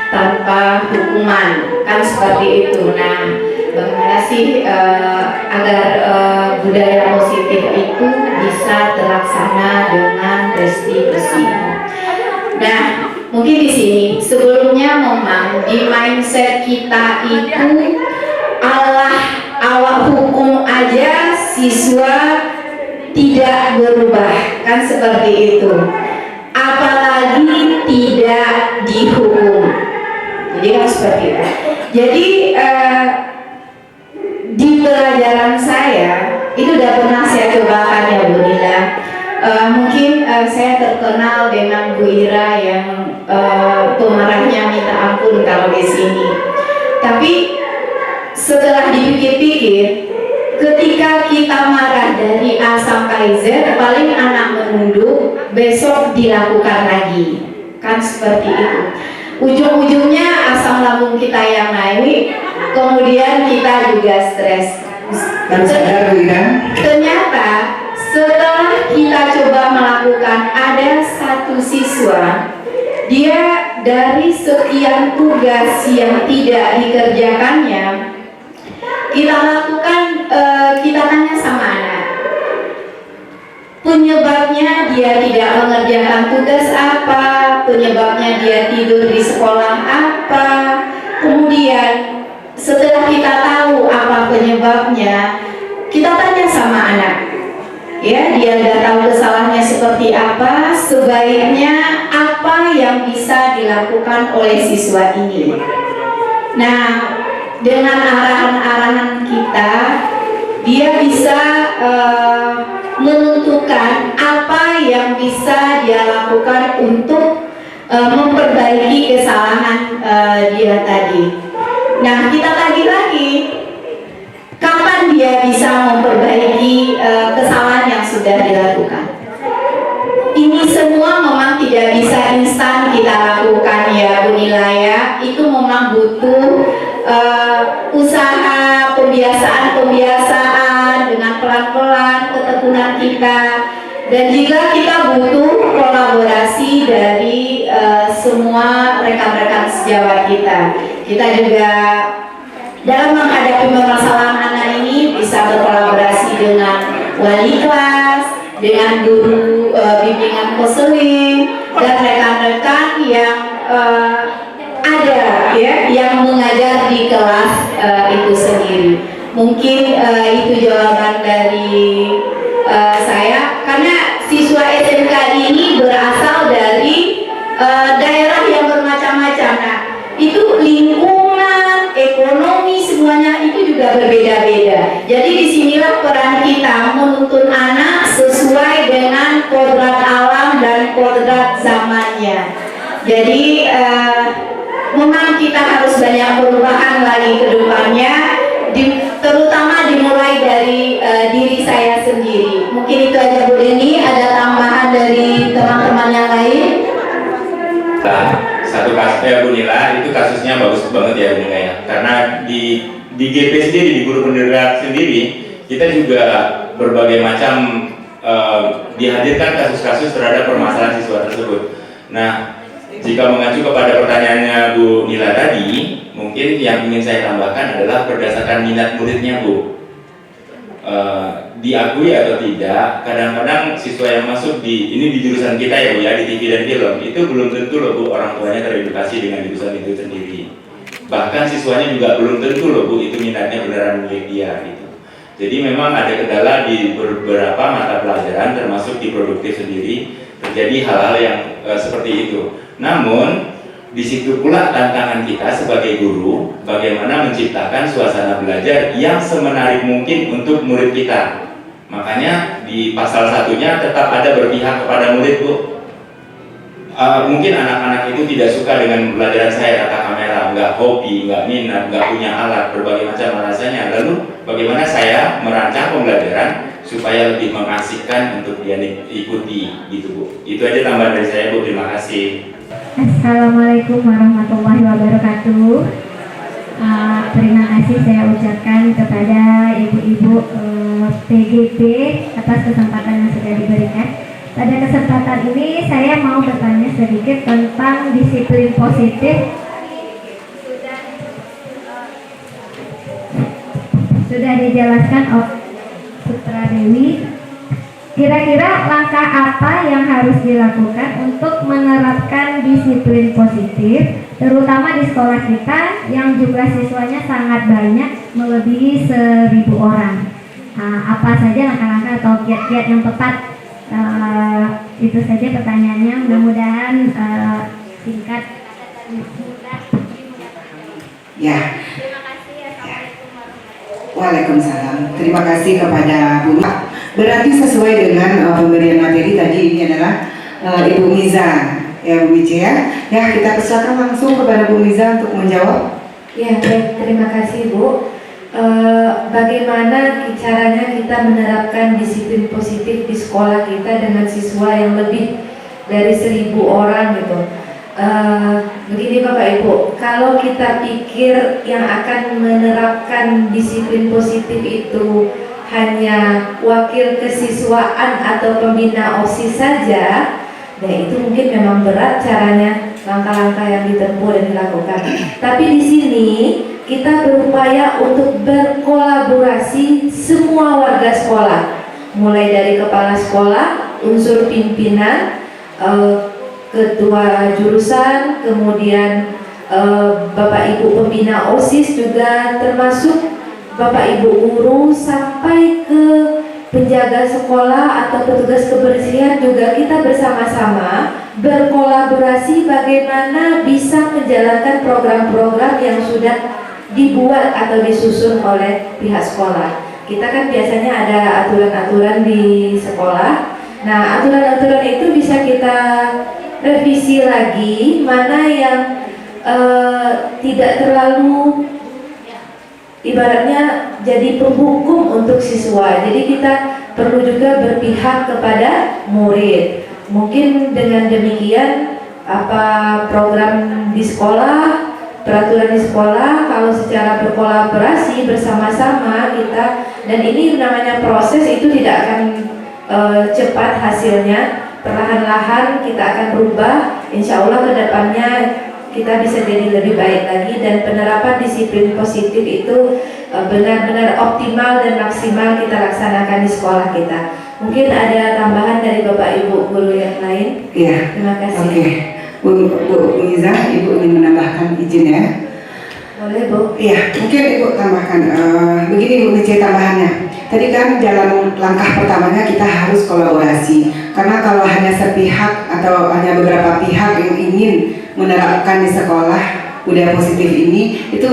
tanpa hukuman? Kan seperti itu. Nah, bagaimana sih agar budaya positif itu bisa terlaksana dengan restitusi? Nah, mungkin di sini sebelumnya memang di mindset kita itu awak hukum aja siswa tidak berubah, kan seperti itu. Apalagi tidak dihukum. Jadi kan seperti itu. Jadi di pelajaran saya itu udah pernah saya cobakan ya Bu Nila. Mungkin saya terkenal dengan Bu Ira yang pemarahnya minta ampun kalau di sini. Tapi setelah dipikir-pikir, ketika kita marah dari A sampai Z, paling anak menunduk, besok dilakukan lagi. Kan seperti itu. Ujung-ujungnya asam lambung kita yang naik, kemudian kita juga stres. Ternyata setelah kita coba melakukan, ada satu siswa, dia dari sekian tugas yang tidak dikerjakannya, kita lakukan, kita tanya sama anak, penyebabnya dia tidak mengerjakan tugas apa, penyebabnya dia tidur di sekolah apa. Kemudian setelah kita tahu apa penyebabnya, kita tanya sama anak, ya, dia udah tahu kesalahannya seperti apa, sebaiknya apa yang bisa dilakukan oleh siswa ini. Nah, dengan arahan-arahan kita, dia bisa menentukan apa yang bisa dia lakukan untuk memperbaiki kesalahan dia tadi. Nah, kita tagih lagi, kapan dia bisa memperbaiki kesalahan yang sudah dilakukan. Ini semua memang tidak bisa instan kita lakukan ya Bu Nila ya. Itu memang butuh usaha, pembiasaan dengan pelan-pelan, ketekunan kita. Dan juga kita butuh kolaborasi dari semua rekan-rekan sejawat kita. Kita juga dalam menghadapi permasalahan anak ini bisa berkolaborasi dengan wali kelas, dengan guru bimbingan konseling, dan rekan-rekan yang ada ya, yang mengajar di kelas itu sendiri. Mungkin itu jawaban dari saya, karena siswa SMK ini berasal dari daerah yang bermacam-macam. Nah, itu lingkungan, ekonomi, semuanya itu juga berbeda-beda. Jadi disinilah peran kita menuntun anak sesuai dengan kodrat alam dan kodrat zamannya. Jadi memang kita harus banyak perubahan lagi ke depannya, terutama dimulai dari diri saya sendiri. Mungkin itu aja Bu Deni. Ada tambahan dari teman-teman yang lain? Satu kasus Bu Nila, itu kasusnya bagus banget ya Bu Nila ya, karena di GP sendiri, di guru penggerak sendiri, kita juga berbagai macam dihadirkan kasus-kasus terhadap permasalahan siswa tersebut. Nah, jika mengacu kepada pertanyaannya Bu Nila tadi, mungkin yang ingin saya tambahkan adalah berdasarkan minat muridnya Bu. Diakui atau tidak, kadang-kadang siswa yang masuk di jurusan kita ya Bu ya, di TV dan film, itu belum tentu loh Bu orang tuanya teredukasi dengan jurusan itu sendiri. Bahkan siswanya juga belum tentu loh Bu itu minatnya beneran milik dia gitu. Jadi memang ada kendala di beberapa mata pelajaran, termasuk di produktif sendiri, terjadi hal-hal yang seperti itu. Namun di situ pula tantangan kita sebagai guru, bagaimana menciptakan suasana belajar yang semenarik mungkin untuk murid kita. Makanya di pasal satunya tetap ada berpihak kepada murid Bu. Mungkin anak-anak itu tidak suka dengan pelajaran saya tatap kamera, nggak hobi, nggak minat, nggak punya alat, berbagai macam alasannya. Lalu bagaimana saya merancang pembelajaran supaya lebih mengasihkan untuk dia ikuti gitu Bu. Itu aja tambahan dari saya Bu, terima kasih. Assalamualaikum warahmatullahi wabarakatuh. Terima kasih saya ucapkan kepada ibu-ibu PGP atas kesempatan yang sudah diberikan. Pada kesempatan ini saya mau bertanya sedikit tentang disiplin positif. Sudah dijelaskan oleh Sutradewi. Kira-kira langkah apa yang harus dilakukan untuk menerapkan disiplin positif, terutama di sekolah kita yang jumlah siswanya sangat banyak, melebihi 1.000 orang. Apa saja langkah-langkah atau kiat-kiat yang tepat? Itu saja pertanyaannya. Mudah-mudahan singkat dan mudah. Ya. Terima kasih. Assalamualaikum warahmatullahi wabarakatuh. Waalaikumsalam. Terima kasih kepada Bu. Berarti sesuai dengan pemberian materi tadi, ini adalah Ibu Miza, ya Bu Mice ya. Ya, kita persilakan langsung kepada Bu Miza untuk menjawab. Ya, baik, terima kasih Bu. Bagaimana caranya kita menerapkan disiplin positif di sekolah kita dengan siswa yang lebih dari 1.000 orang gitu? Begini Bapak Ibu, kalau kita pikir yang akan menerapkan disiplin positif itu hanya wakil kesiswaan atau pembina OSIS saja, nah itu mungkin memang berat caranya, langkah-langkah yang ditempuh dan dilakukan. Tapi di sini kita berupaya untuk berkolaborasi semua warga sekolah, mulai dari kepala sekolah, unsur pimpinan, ketua jurusan, kemudian Bapak Ibu pembina OSIS juga termasuk Bapak Ibu guru sampai ke penjaga sekolah atau petugas kebersihan juga kita bersama-sama berkolaborasi bagaimana bisa menjalankan program-program yang sudah dibuat atau disusun oleh pihak sekolah. Kita kan biasanya ada aturan-aturan di sekolah. Nah, aturan-aturan itu bisa kita revisi lagi, mana yang tidak terlalu ibaratnya jadi penghukum untuk siswa. Jadi kita perlu juga berpihak kepada murid. Mungkin dengan demikian apa program di sekolah, peraturan di sekolah, kalau secara berkolaborasi bersama-sama kita, dan ini namanya proses, itu tidak akan cepat hasilnya. Perlahan-lahan kita akan berubah. Insya Allah ke depannya kita bisa jadi lebih baik lagi, dan penerapan disiplin positif itu benar-benar optimal dan maksimal kita laksanakan di sekolah kita. Mungkin ada tambahan dari Bapak Ibu guru yang lain? Iya. Terima kasih. Oke. Bu Miza, Ibu ingin menambahkan, izin ya? Boleh Bu. Iya, mungkin Ibu tambahkan. Begini Bu Miza tambahannya. Tadi kan jalan langkah pertamanya kita harus kolaborasi. Karena kalau hanya sepihak atau hanya beberapa pihak yang ingin menerapkan di sekolah budaya positif ini, itu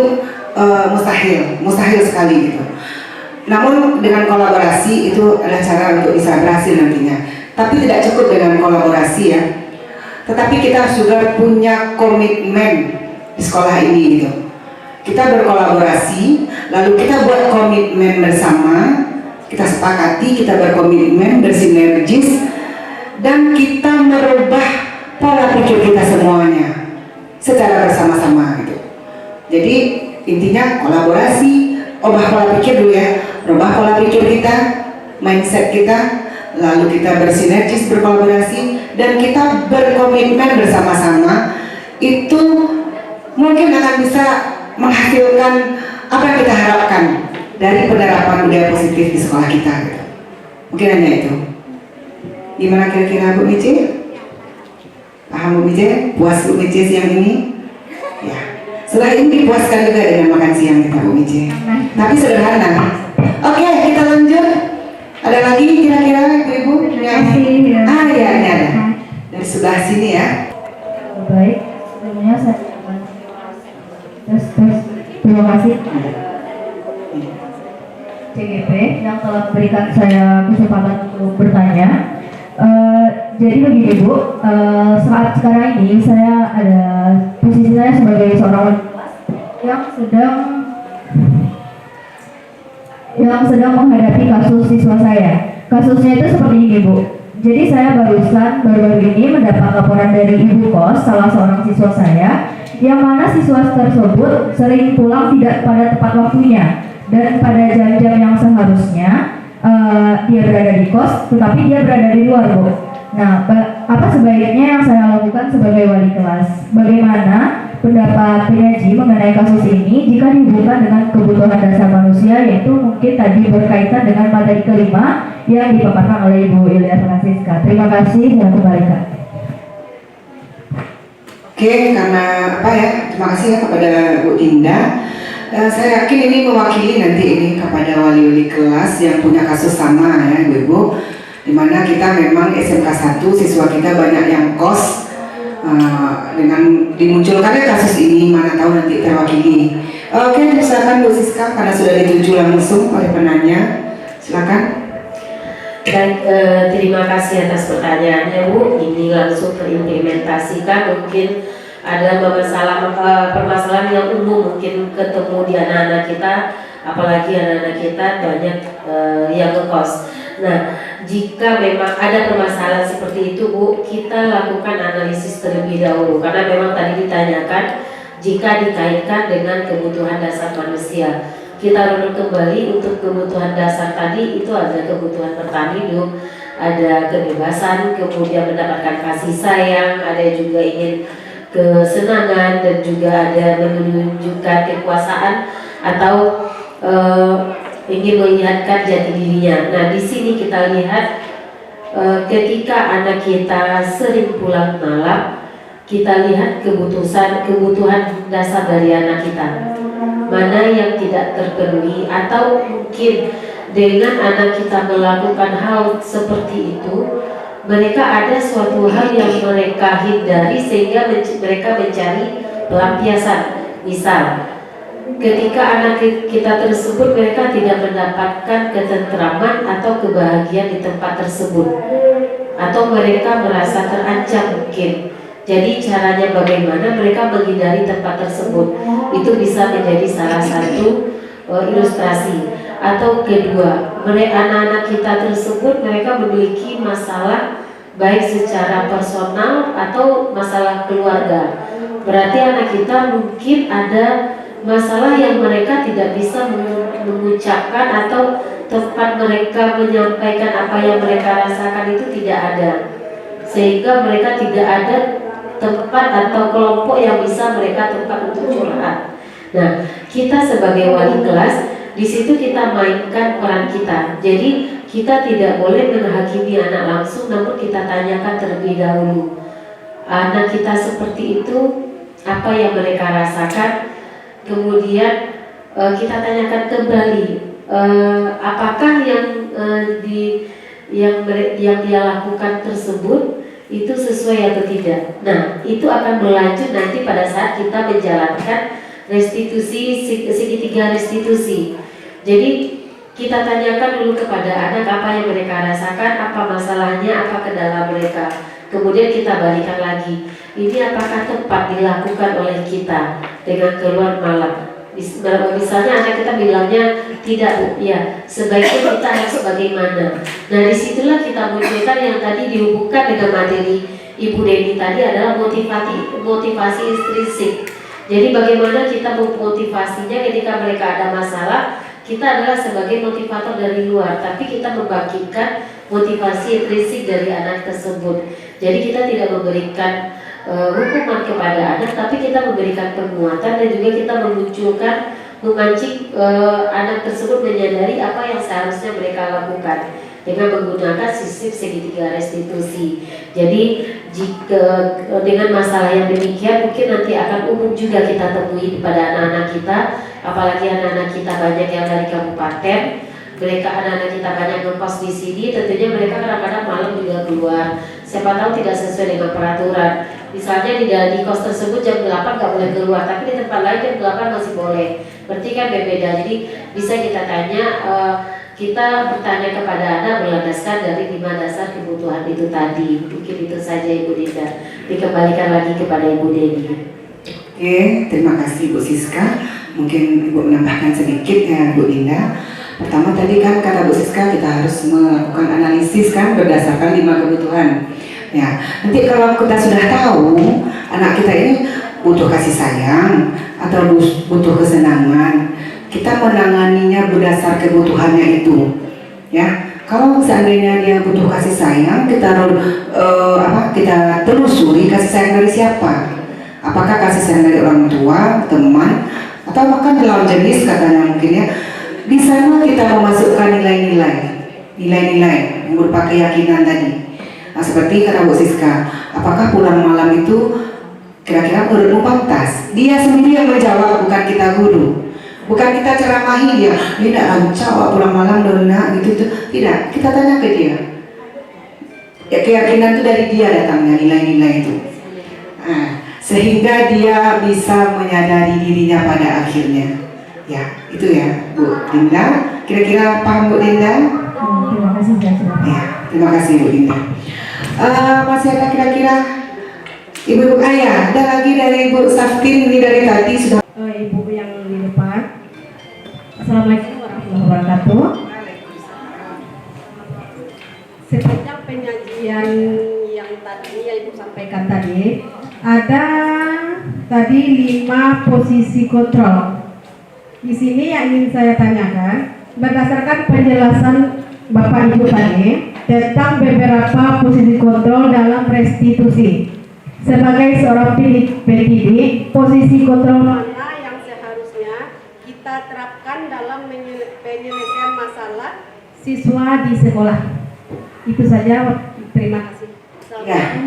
mustahil sekali gitu. Namun dengan kolaborasi itu adalah cara untuk bisa berhasil nantinya. Tapi tidak cukup dengan kolaborasi ya. Tetapi kita juga punya komitmen di sekolah ini gitu. Kita berkolaborasi, lalu kita buat komitmen bersama, kita sepakati, kita berkomitmen, bersinergis, dan kita merubah pola pikir kita semuanya secara bersama-sama gitu. Jadi intinya kolaborasi, ubah pola pikir dulu ya, rubah pola pikir kita, mindset kita, lalu kita bersinergis, berkolaborasi, dan kita berkomitmen bersama-sama. Itu mungkin akan bisa menghasilkan apa yang kita harapkan dari penerapan budaya positif di sekolah kita gitu. Mungkin hanya itu. Gimana kira-kira Bu Mici? Paham Bu Mici? Puas Bu Mici siang ini? Ya. Setelah ini dipuaskan juga dengan makan siang kita Bu Mici. Tapi sederhana. Oke, kita lanjut. Ada lagi kira-kira Ibu? Terima kasih. Ya, ini ada. Dari sebelah sini ya. Baik, sebelumnya saya terima kasih CGP yang telah memberikan saya kesempatan untuk bertanya. Jadi begini Bu, saat sekarang ini saya ada posisi saya sebagai seorang yang sedang menghadapi kasus siswa saya. Kasusnya itu seperti ini Bu. Jadi saya baru-baru ini mendapat laporan dari ibu kos salah seorang siswa saya, yang mana siswa tersebut sering pulang tidak pada tepat waktunya dan pada jam-jam yang seharusnya dia berada di kos, tetapi dia berada di luar Bu. Nah, apa sebaiknya yang saya lakukan sebagai wali kelas? Bagaimana pendapat penyaji mengenai kasus ini jika dihubungkan dengan kebutuhan dasar manusia, yaitu mungkin tadi berkaitan dengan materi kelima yang dipaparkan oleh Ibu Ilia Francisca. Terima kasih dan kembalikan. Oke, karena apa ya? Terima kasih ya kepada Bu Dinda. Saya yakin ini mewakili nanti ini kepada wali-wali kelas yang punya kasus sama ya Ibu-Ibu, dimana kita memang SMK 1 siswa kita banyak yang kos. Dengan dimunculkannya kasus ini, mana tahu nanti terwakili. Oke, silakan Bu Siska karena sudah dituju langsung oleh penanya. Silakan. Dan terima kasih atas pertanyaannya Bu. Ini langsung terimplementasikan mungkin ada permasalahan yang umum mungkin ketemu di anak-anak kita, apalagi anak-anak kita banyak yang ngekos. Nah, jika memang ada permasalahan seperti itu Bu, kita lakukan analisis terlebih dahulu karena memang tadi ditanyakan jika dikaitkan dengan kebutuhan dasar manusia. Kita runut kembali untuk kebutuhan dasar tadi itu ada kebutuhan bertahan hidup, ada kebebasan, kemudian mendapatkan kasih sayang, ada juga ingin kesenangan dan juga ada menunjukkan kekuasaan atau ingin melihatkan jati dirinya. Nah, di sini kita lihat ketika anak kita sering pulang malam, kita lihat kebutuhan dasar dari anak kita. Mana yang tidak terpenuhi atau mungkin dengan anak kita melakukan hal seperti itu, mereka ada suatu hal yang mereka hindari sehingga mereka mencari pelampiasan. Misal, ketika anak kita tersebut mereka tidak mendapatkan ketentraman atau kebahagiaan di tempat tersebut, atau mereka merasa terancam mungkin. Jadi caranya bagaimana mereka menghindari tempat tersebut, itu bisa menjadi salah satu ilustrasi. Atau kedua, anak-anak kita tersebut mereka memiliki masalah baik secara personal atau masalah keluarga. Berarti anak kita mungkin ada masalah yang mereka tidak bisa mengucapkan atau tempat mereka menyampaikan apa yang mereka rasakan itu tidak ada, sehingga mereka tidak ada tempat atau kelompok yang bisa mereka tempat untuk curhat. Nah, kita sebagai wali kelas di situ kita mainkan peran kita. Jadi kita tidak boleh menghakimi anak langsung, namun kita tanyakan terlebih dahulu anak kita seperti itu, apa yang mereka rasakan. Kemudian kita tanyakan kembali apakah yang dia lakukan tersebut itu sesuai atau tidak. Nah, itu akan berlanjut nanti pada saat kita menjalankan restitusi, segitiga restitusi. Jadi kita tanyakan dulu kepada anak apa yang mereka rasakan, apa masalahnya, apa kendala mereka. Kemudian kita balikan lagi, ini apakah tepat dilakukan oleh kita dengan keluar malam. Misalnya anak kita bilangnya tidak Bu, ya sebaiknya kita harus bagaimana. Nah, disitulah kita munculkan yang tadi dihubungkan dengan materi Ibu Deni tadi adalah motivasi intrinsik. Jadi bagaimana kita memotivasinya ketika mereka ada masalah, kita adalah sebagai motivator dari luar, tapi kita membangkitkan motivasi intrinsik dari anak tersebut. Jadi kita tidak memberikan hukuman kepada anak, tapi kita memberikan penguatan dan juga kita memancing anak tersebut menyadari apa yang seharusnya mereka lakukan dengan menggunakan sistem segitiga restitusi. Jadi jika dengan masalah yang demikian mungkin nanti akan umum juga kita temui pada anak-anak kita, apalagi anak-anak kita banyak yang dari kabupaten. Mereka anak-anak kita banyak ngekos di sini, tentunya mereka kadang-kadang malam juga keluar. Siapa tahu tidak sesuai dengan peraturan. Misalnya di kos tersebut jam 8 nggak boleh keluar, tapi di tempat lain jam 8 masih boleh. Berarti kan berbeda. Jadi bisa kita tanya, kita bertanya kepada anak berlandaskan dari 5 dasar kebutuhan itu tadi. Mungkin itu saja Ibu Dinda. Dikembalikan lagi kepada Ibu Deni. Oke, terima kasih Bu Siska. Mungkin Ibu menambahkan sedikit ya Bu Dinda. Pertama tadi kan kata Bu Siska kita harus melakukan analisis kan berdasarkan 5 kebutuhan. Ya, nanti kalau kita sudah tahu anak kita ini butuh kasih sayang atau butuh kesenangan, kita menanganinya berdasar kebutuhannya itu. Ya, kalau seandainya dia butuh kasih sayang, kita telusuri kasih sayang dari siapa? Apakah kasih sayang dari orang tua, teman, atau bahkan lawan jenis katanya mungkin ya. Di sana kita memasukkan nilai-nilai yang berupa keyakinan tadi. Nah, seperti kata Bu Siska, apakah pulang malam itu kira-kira menurutmu pantas? Dia sendiri yang menjawab, bukan kita guru, bukan kita ceramahi dia. Dia tidak rancak pulang malam dona gitu. Tidak, kita tanya ke dia. Ya, keyakinan itu dari dia datangnya nilai-nilai itu. Nah, sehingga dia bisa menyadari dirinya pada akhirnya. Ya, itu ya Bu Dinda. Kira-kira paham Bu Dinda? Terima kasih. Ya, terima kasih Bu Dinda. Masih ada kira-kira Ibu-ibu ayah, ada lagi dari Ibu Saftin, ini dari tadi sudah. Ibu yang di depan. Assalamualaikum warahmatullahi wabarakatuh. Sepanjang penyajian yang tadi yang Ibu sampaikan tadi, ada tadi 5 posisi kontrol. Di sini yang ingin saya tanyakan, berdasarkan penjelasan Bapak Ibu tadi tentang beberapa posisi kontrol dalam restitusi. Sebagai seorang pendidik, posisi kontrol mana yang seharusnya kita terapkan dalam penyelesaian masalah siswa di sekolah? Itu saja, terima kasih. Ya.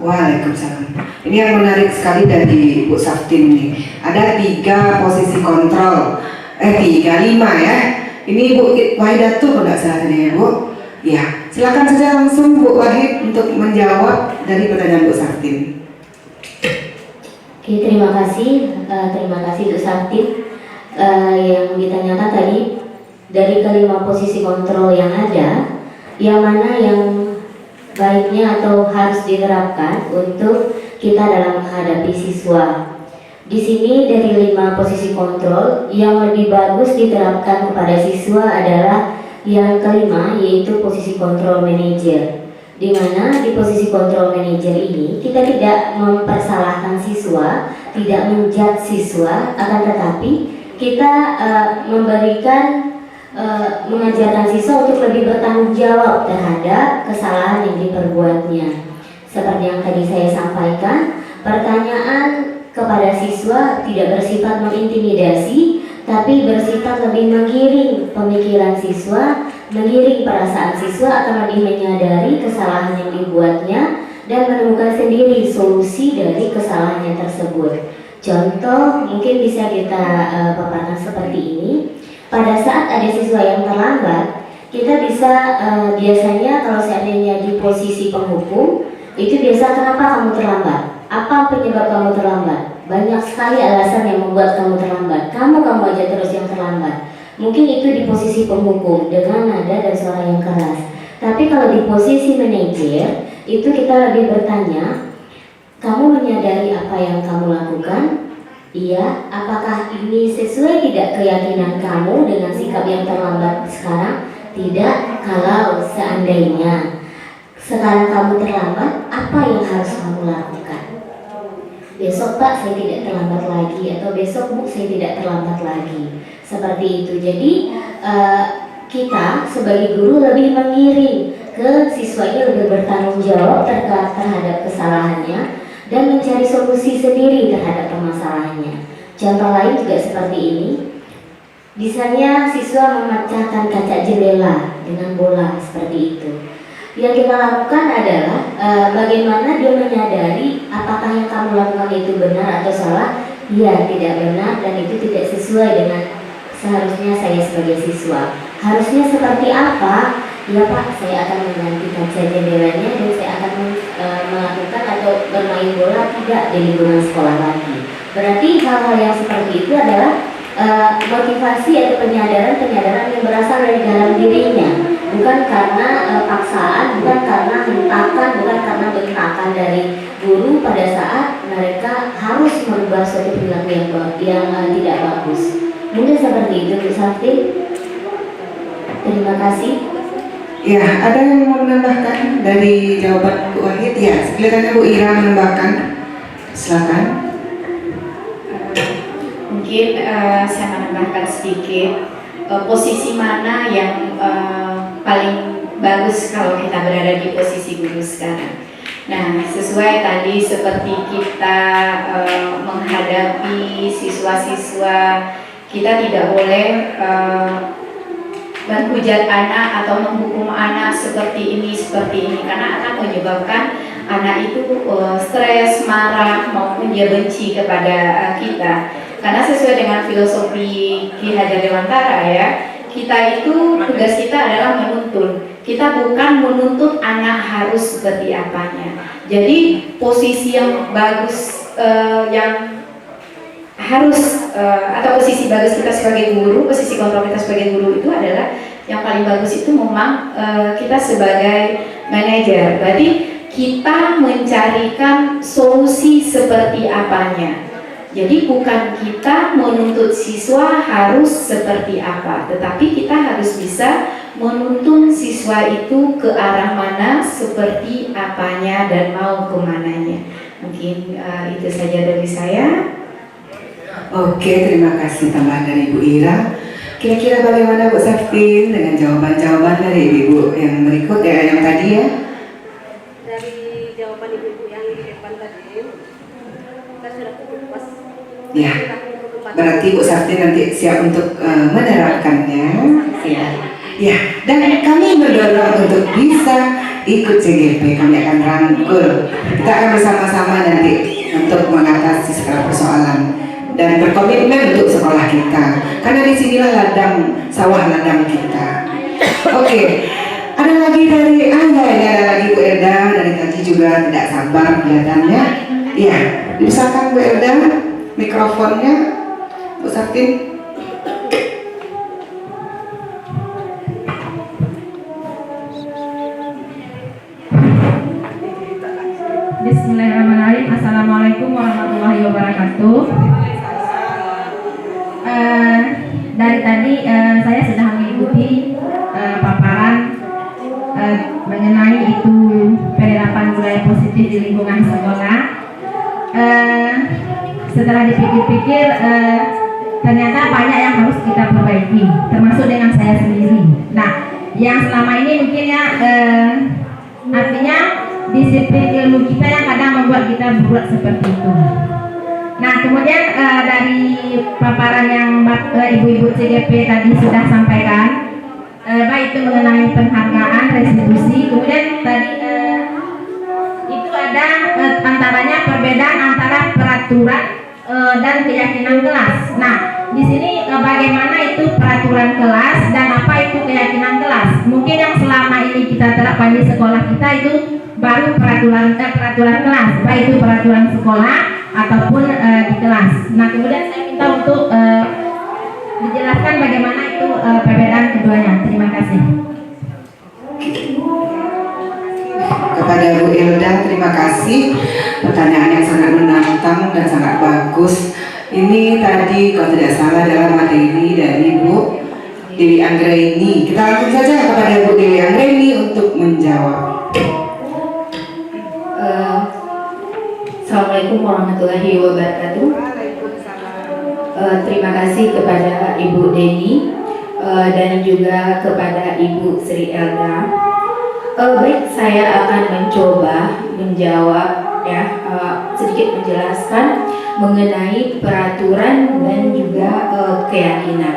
Waalaikumsalam. Ini yang menarik sekali dari Bu Saftin nih. Ada 3 posisi kontrol, 5 ya. Ini Bu Wahidatul kalau nggak salah tadi ya Bu. Ya, silakan saja langsung Bu Wahid untuk menjawab dari pertanyaan Bu Saftin. Oke, terima kasih Bu Saftin. Yang ditanyakan tadi dari kelima posisi kontrol yang ada, yang mana yang baiknya atau harus diterapkan untuk kita dalam menghadapi siswa. Di sini dari 5 posisi kontrol yang lebih bagus diterapkan kepada siswa adalah yang kelima, yaitu posisi kontrol manajer. Di mana di posisi kontrol manajer ini kita tidak mempersalahkan siswa, tidak menjudge siswa, akan tetapi kita mengajarkan siswa untuk lebih bertanggung jawab terhadap kesalahan yang diperbuatnya. Seperti yang tadi saya sampaikan, pertanyaan kepada siswa tidak bersifat mengintimidasi, tapi bersifat lebih menggiring pemikiran siswa, menggiring perasaan siswa akan lebih menyadari kesalahan yang dibuatnya dan menemukan sendiri solusi dari kesalahannya tersebut. Contoh mungkin bisa kita paparkan seperti ini. Pada saat ada siswa yang terlambat, kita bisa biasanya kalau seandainya di posisi penghukum, itu biasa kenapa kamu terlambat? Apa penyebab kamu terlambat? Banyak sekali alasan yang membuat kamu terlambat. Kamu aja terus yang terlambat. Mungkin itu di posisi penghukum dengan nada dan suara yang keras. Tapi kalau di posisi manajer, itu kita lebih bertanya, kamu menyadari apa yang kamu lakukan? Iya, apakah ini sesuai tidak keyakinan kamu dengan sikap yang terlambat sekarang? Tidak. Kalau seandainya sekarang kamu terlambat, apa yang harus kamu lakukan? Besok Pak saya tidak terlambat lagi, atau besok Bu saya tidak terlambat lagi. Seperti itu. Jadi kita sebagai guru lebih mengiring ke siswanya, lebih bertanggung jawab terhadap kesalahannya dan mencari solusi sendiri terhadap permasalahannya. Contoh lain juga seperti ini. Misalnya siswa memecahkan kaca jendela dengan bola seperti itu. Yang kita lakukan adalah bagaimana dia menyadari apakah yang kamu lakukan itu benar atau salah. Iya, tidak benar dan itu tidak sesuai dengan seharusnya saya sebagai siswa. Harusnya seperti apa? Ya Pak, saya akan mengganti kaca jendelanya dan saya akan melakukan atau bermain bola tidak di lingkungan sekolah lagi. Berarti hal-hal yang seperti itu adalah motivasi atau penyadaran yang berasal dari dalam dirinya, bukan karena paksaan, bukan karena hentakan, bukan karena bentakan dari guru pada saat mereka harus merubah suatu perilaku yang tidak bagus. Mungkin seperti itu Bu Saftin. Terima kasih. Ya, ada yang mau menambahkan dari jawaban Bu Wahid? Ya, kelihatannya Bu Ira menambahkan. Silakan. Mungkin saya menambahkan sedikit posisi mana yang paling bagus kalau kita berada di posisi guru sekarang. Nah, sesuai tadi seperti kita menghadapi siswa-siswa, kita tidak boleh menghujat anak atau menghukum anak seperti ini karena akan menyebabkan anak itu stres, marah maupun dia benci kepada kita. Karena sesuai dengan filosofi Ki Hajar Dewantara ya, kita itu tugas kita adalah menuntun. Kita bukan menuntut anak harus seperti apanya. Jadi posisi yang bagus yang harus atau posisi bagus kita sebagai guru, posisi kontrol kita sebagai guru itu adalah yang paling bagus itu memang kita sebagai manajer. Berarti kita mencarikan solusi seperti apanya. Jadi bukan kita menuntut siswa harus seperti apa, tetapi kita harus bisa menuntun siswa itu ke arah mana, seperti apanya, dan mau kemananya. Mungkin itu saja dari saya. Oke, terima kasih tambahan dari Ibu Ira. Kira-kira bagaimana Bu Saftin dengan jawaban-jawaban dari Ibu yang berikut ya, yang tadi ya? Dari jawaban ibu-ibu yang di depan tadi, kita sudah cukup puas. Ya, berarti Bu Saftin nanti siap untuk menerapkannya. Ya. Ya, dan kami mendorong untuk bisa ikut CGP. Kami akan rangkul. Kita akan bersama-sama nanti untuk mengatasi segala persoalan dan berkomitmen untuk sekolah kita. Karena disinilah ladang sawah ladang kita. Oke, ada lagi dari Anda, ini ada lagi Bu Elda dari tadi juga tidak sabar kelihatannya. Iya, silakan Bu Elda, mikrofonnya Bu Saftin. Bismillahirrahmanirrahim. Assalamualaikum warahmatullahi wabarakatuh. Dari tadi saya sudah mengikuti paparan mengenai itu penerapan budaya positif di lingkungan sekolah. Setelah dipikir-pikir, ternyata banyak yang harus kita perbaiki, termasuk dengan saya sendiri. Nah, yang selama ini mungkin ya artinya disiplin ilmu kita yang kadang membuat kita berbuat seperti itu. Nah, kemudian dari paparan yang ibu-ibu CGP tadi sudah sampaikan, baik itu mengenai penghargaan, restitusi, kemudian tadi itu ada antaranya perbedaan antara peraturan dan keyakinan kelas. Nah, di sini bagaimana itu peraturan kelas dan apa itu keyakinan kelas? Mungkin yang selama ini kita terapkan di sekolah kita itu baru peraturan kelas, baik itu peraturan sekolah ataupun di kelas. Nah, kemudian saya minta untuk dijelaskan bagaimana itu perbedaan keduanya. Terima kasih. Kepada Bu Elda, terima kasih. Pertanyaan yang sangat menantang dan sangat bagus. Ini tadi kalau tidak salah adalah materi dari Bu Dewi Anggraini. Kita langsung saja kepada Bu Dewi Anggraini untuk menjawab. Assalamualaikum warahmatullahi wabarakatuh. Terima kasih kepada Ibu Deni dan juga kepada Ibu Sri Elda. Baik, saya akan mencoba menjawab ya, sedikit menjelaskan mengenai peraturan dan juga keyakinan.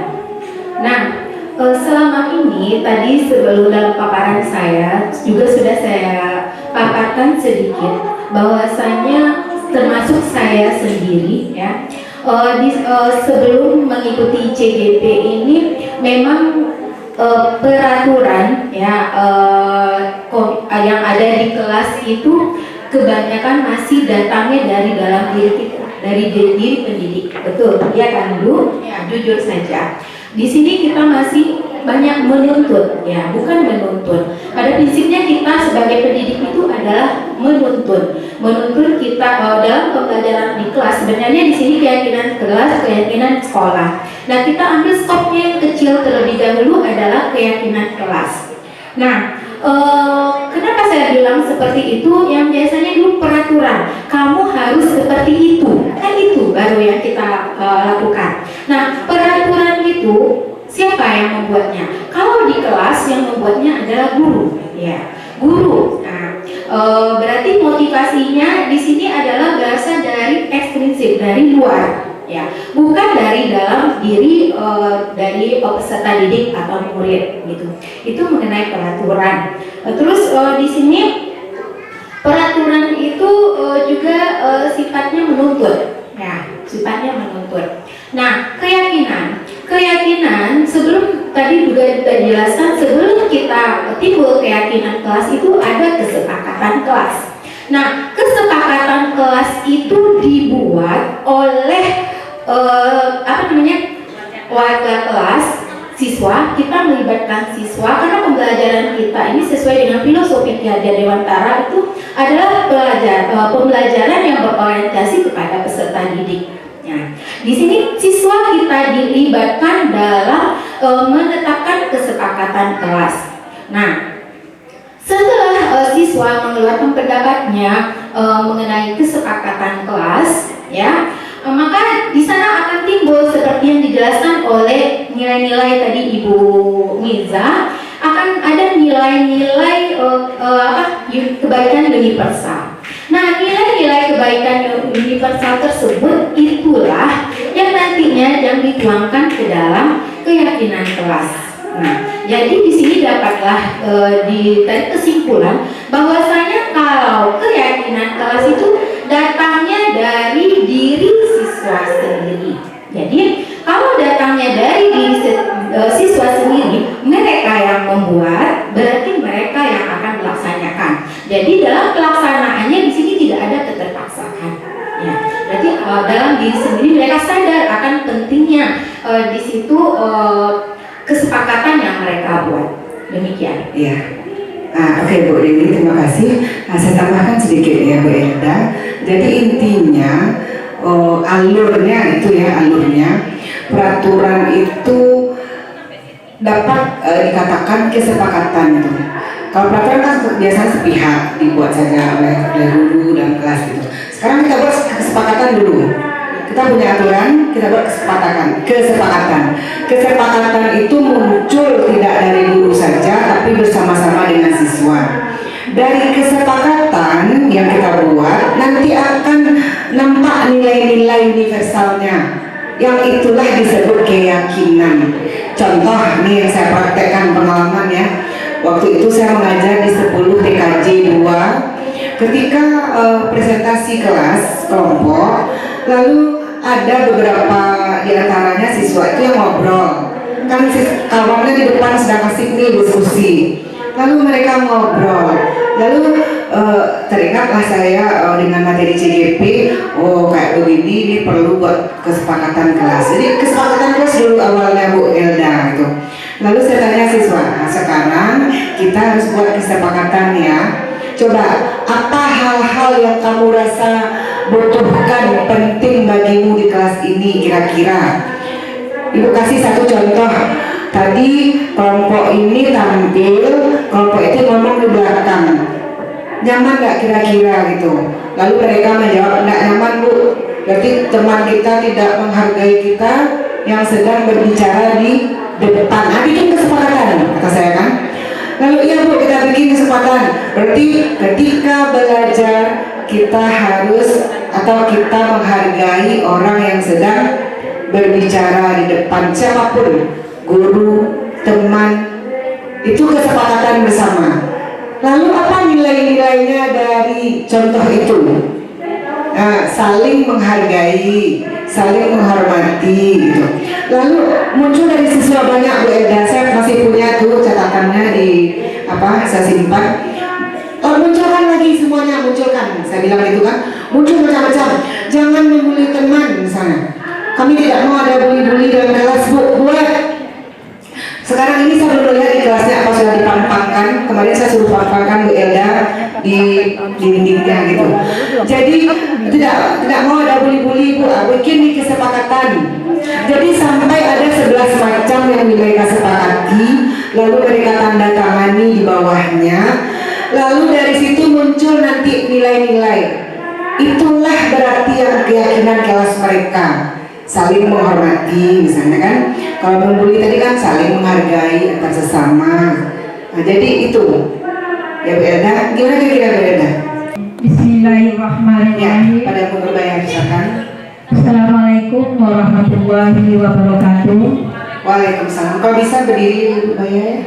Nah, selama ini tadi sebelum dalam paparan saya juga sudah saya paparkan sedikit bahwasanya termasuk saya sendiri ya, sebelum mengikuti CGP ini memang peraturan ya yang ada di kelas itu kebanyakan masih datangnya dari dalam diri kita, dari diri pendidik. Betul ya kan Bu? Ya, jujur saja di sini kita masih banyak menuntut ya, bukan menuntun. Pada prinsipnya kita sebagai pendidik itu adalah menuntun kita dalam pembelajaran di kelas. Sebenarnya di sini keyakinan kelas, keyakinan sekolah. Nah, kita ambil skopnya yang kecil terlebih dahulu adalah keyakinan kelas. Nah, kenapa saya bilang seperti itu? Yang biasanya dulu peraturan, kamu harus seperti itu, kan itu baru yang kita lakukan. Nah, peraturan itu siapa yang membuatnya? Kalau di kelas yang membuatnya adalah guru, ya, guru. Nah, berarti motivasinya di sini adalah berasal dari ekstrinsik, dari luar, ya, bukan dari dalam diri dari peserta didik atau murid, gitu. Itu mengenai peraturan. Terus di sini peraturan itu juga sifatnya menuntut, ya, sifatnya menuntut. Nah, keyakinan sebelum tadi juga kita jelaskan, sebelum kita timbul keyakinan kelas itu ada kesepakatan kelas. Nah, kesepakatan kelas itu dibuat oleh warga kelas, siswa siswa, kita melibatkan siswa karena pembelajaran kita ini sesuai dengan filosofi Ki Hajar Dewantara itu adalah pembelajaran yang berorientasi kepada peserta didik. Nah, di sini siswa kita dilibatkan dalam menetapkan kesepakatan kelas. Nah, setelah siswa mengeluarkan pendapatnya mengenai kesepakatan kelas, ya, maka di sana akan timbul seperti yang dijelaskan oleh nilai-nilai tadi Ibu Miza, akan ada nilai-nilai kebaikan universal. Nah, nilai-nilai kebaikan universal tersebut itulah yang nantinya yang dituangkan ke dalam keyakinan kelas. Nah, jadi di sini dapatlah ditarik kesimpulan bahwasanya kalau keyakinan kelas itu datangnya dari diri siswa sendiri. Jadi kalau datangnya dari diri siswa sendiri, mereka yang membuat, berarti mereka yang akan melaksanakan. Jadi dalam pelaksanaannya di sini tidak ada keterpaksaan. Ya, berarti dalam diri sendiri mereka sadar akan pentingnya di situ kesepakatan yang mereka buat. Demikian. Iya. Oke Bu Dewi, terima kasih. Saya tambahkan sedikit ya Bu Elda. Jadi intinya alurnya itu ya, alurnya peraturan itu dapat dikatakan kesepakatan itu. Kalau peraturan kan biasanya sepihak dibuat saja oleh guru dan kelas gitu. Sekarang kita buat kesepakatan dulu. Kita punya aturan, kita buat kesepakatan. Kesepakatan itu muncul tidak dari guru saja, tapi bersama-sama dengan siswa. Dari kesepakatan yang kita buat, nanti akan nampak nilai-nilai universalnya. Yang itulah disebut keyakinan. Contoh nih yang saya praktekkan pengalaman ya. Waktu itu saya mengajar di 10 TKJ 2. Ketika presentasi kelas kelompok, lalu ada beberapa di antaranya siswa itu yang ngobrol. Kan kawannya di depan sedang asik nih diskusi. Lalu mereka ngobrol. Lalu teringatlah saya dengan materi CGP. Oh kayak begini, ini perlu buat kesepakatan kelas. Jadi kesepakatan kelas dulu awalnya Bu Elda gitu. Lalu saya tanya siswa, nah, sekarang kita harus buat kesepakatan ya. Coba apa hal-hal yang kamu rasa butuhkan, penting bagimu di kelas ini kira-kira? Ibu kasih satu contoh. Tadi kelompok ini tampil, kelompok itu ngomong di belakang. Nyaman nggak kira-kira gitu? Lalu mereka menjawab nggak nyaman Bu. Berarti teman kita tidak menghargai kita yang sedang berbicara di depan. Nah, bikin kesepakatan, kata saya kan. Lalu iya Bu, kita bikin kesempatan. Berarti ketika belajar kita harus atau kita menghargai orang yang sedang berbicara di depan, siapapun, guru, teman, itu kesepakatan bersama. Lalu apa nilai-nilainya dari contoh itu? Nah, saling menghargai, saling menghormati gitu. Lalu muncul dari siswa banyak Bu Elda, saya masih punya tuh catatannya di saya simpan. Munculkan lagi semuanya, munculkan. Saya bilang gitu kan, muncul macam-macam. Jangan membuli teman misalnya. Kami tidak mau ada bully-bully dalam kelas Bu. Buat. Sekarang ini saya belum lihat di kelasnya apa sudah dipampangkan. Kemarin saya suruh pampangkan Bu Elda di dindingnya gitu. Jadi tidak mau ada bully-bully Bu, bikin di kesepakatan. Jadi sampai ada 11 macam yang mereka sepakati, lalu mereka tanda tangani di bawahnya. Lalu dari situ muncul nanti nilai-nilai. Itulah berarti yang keyakinan kelas mereka. Saling menghormati misalnya kan. Kalau membuli tadi kan saling menghargai antar sesama. Nah, jadi itu. Ya Bu Elda, gimana kira-kira Bu Elda? Bismillahirrahmanirrahim. Ya, pada Bu Bayar misalkan. Assalamualaikum warahmatullahi wabarakatuh. Waalaikumsalam. Kalau bisa berdiri Bu Bayar.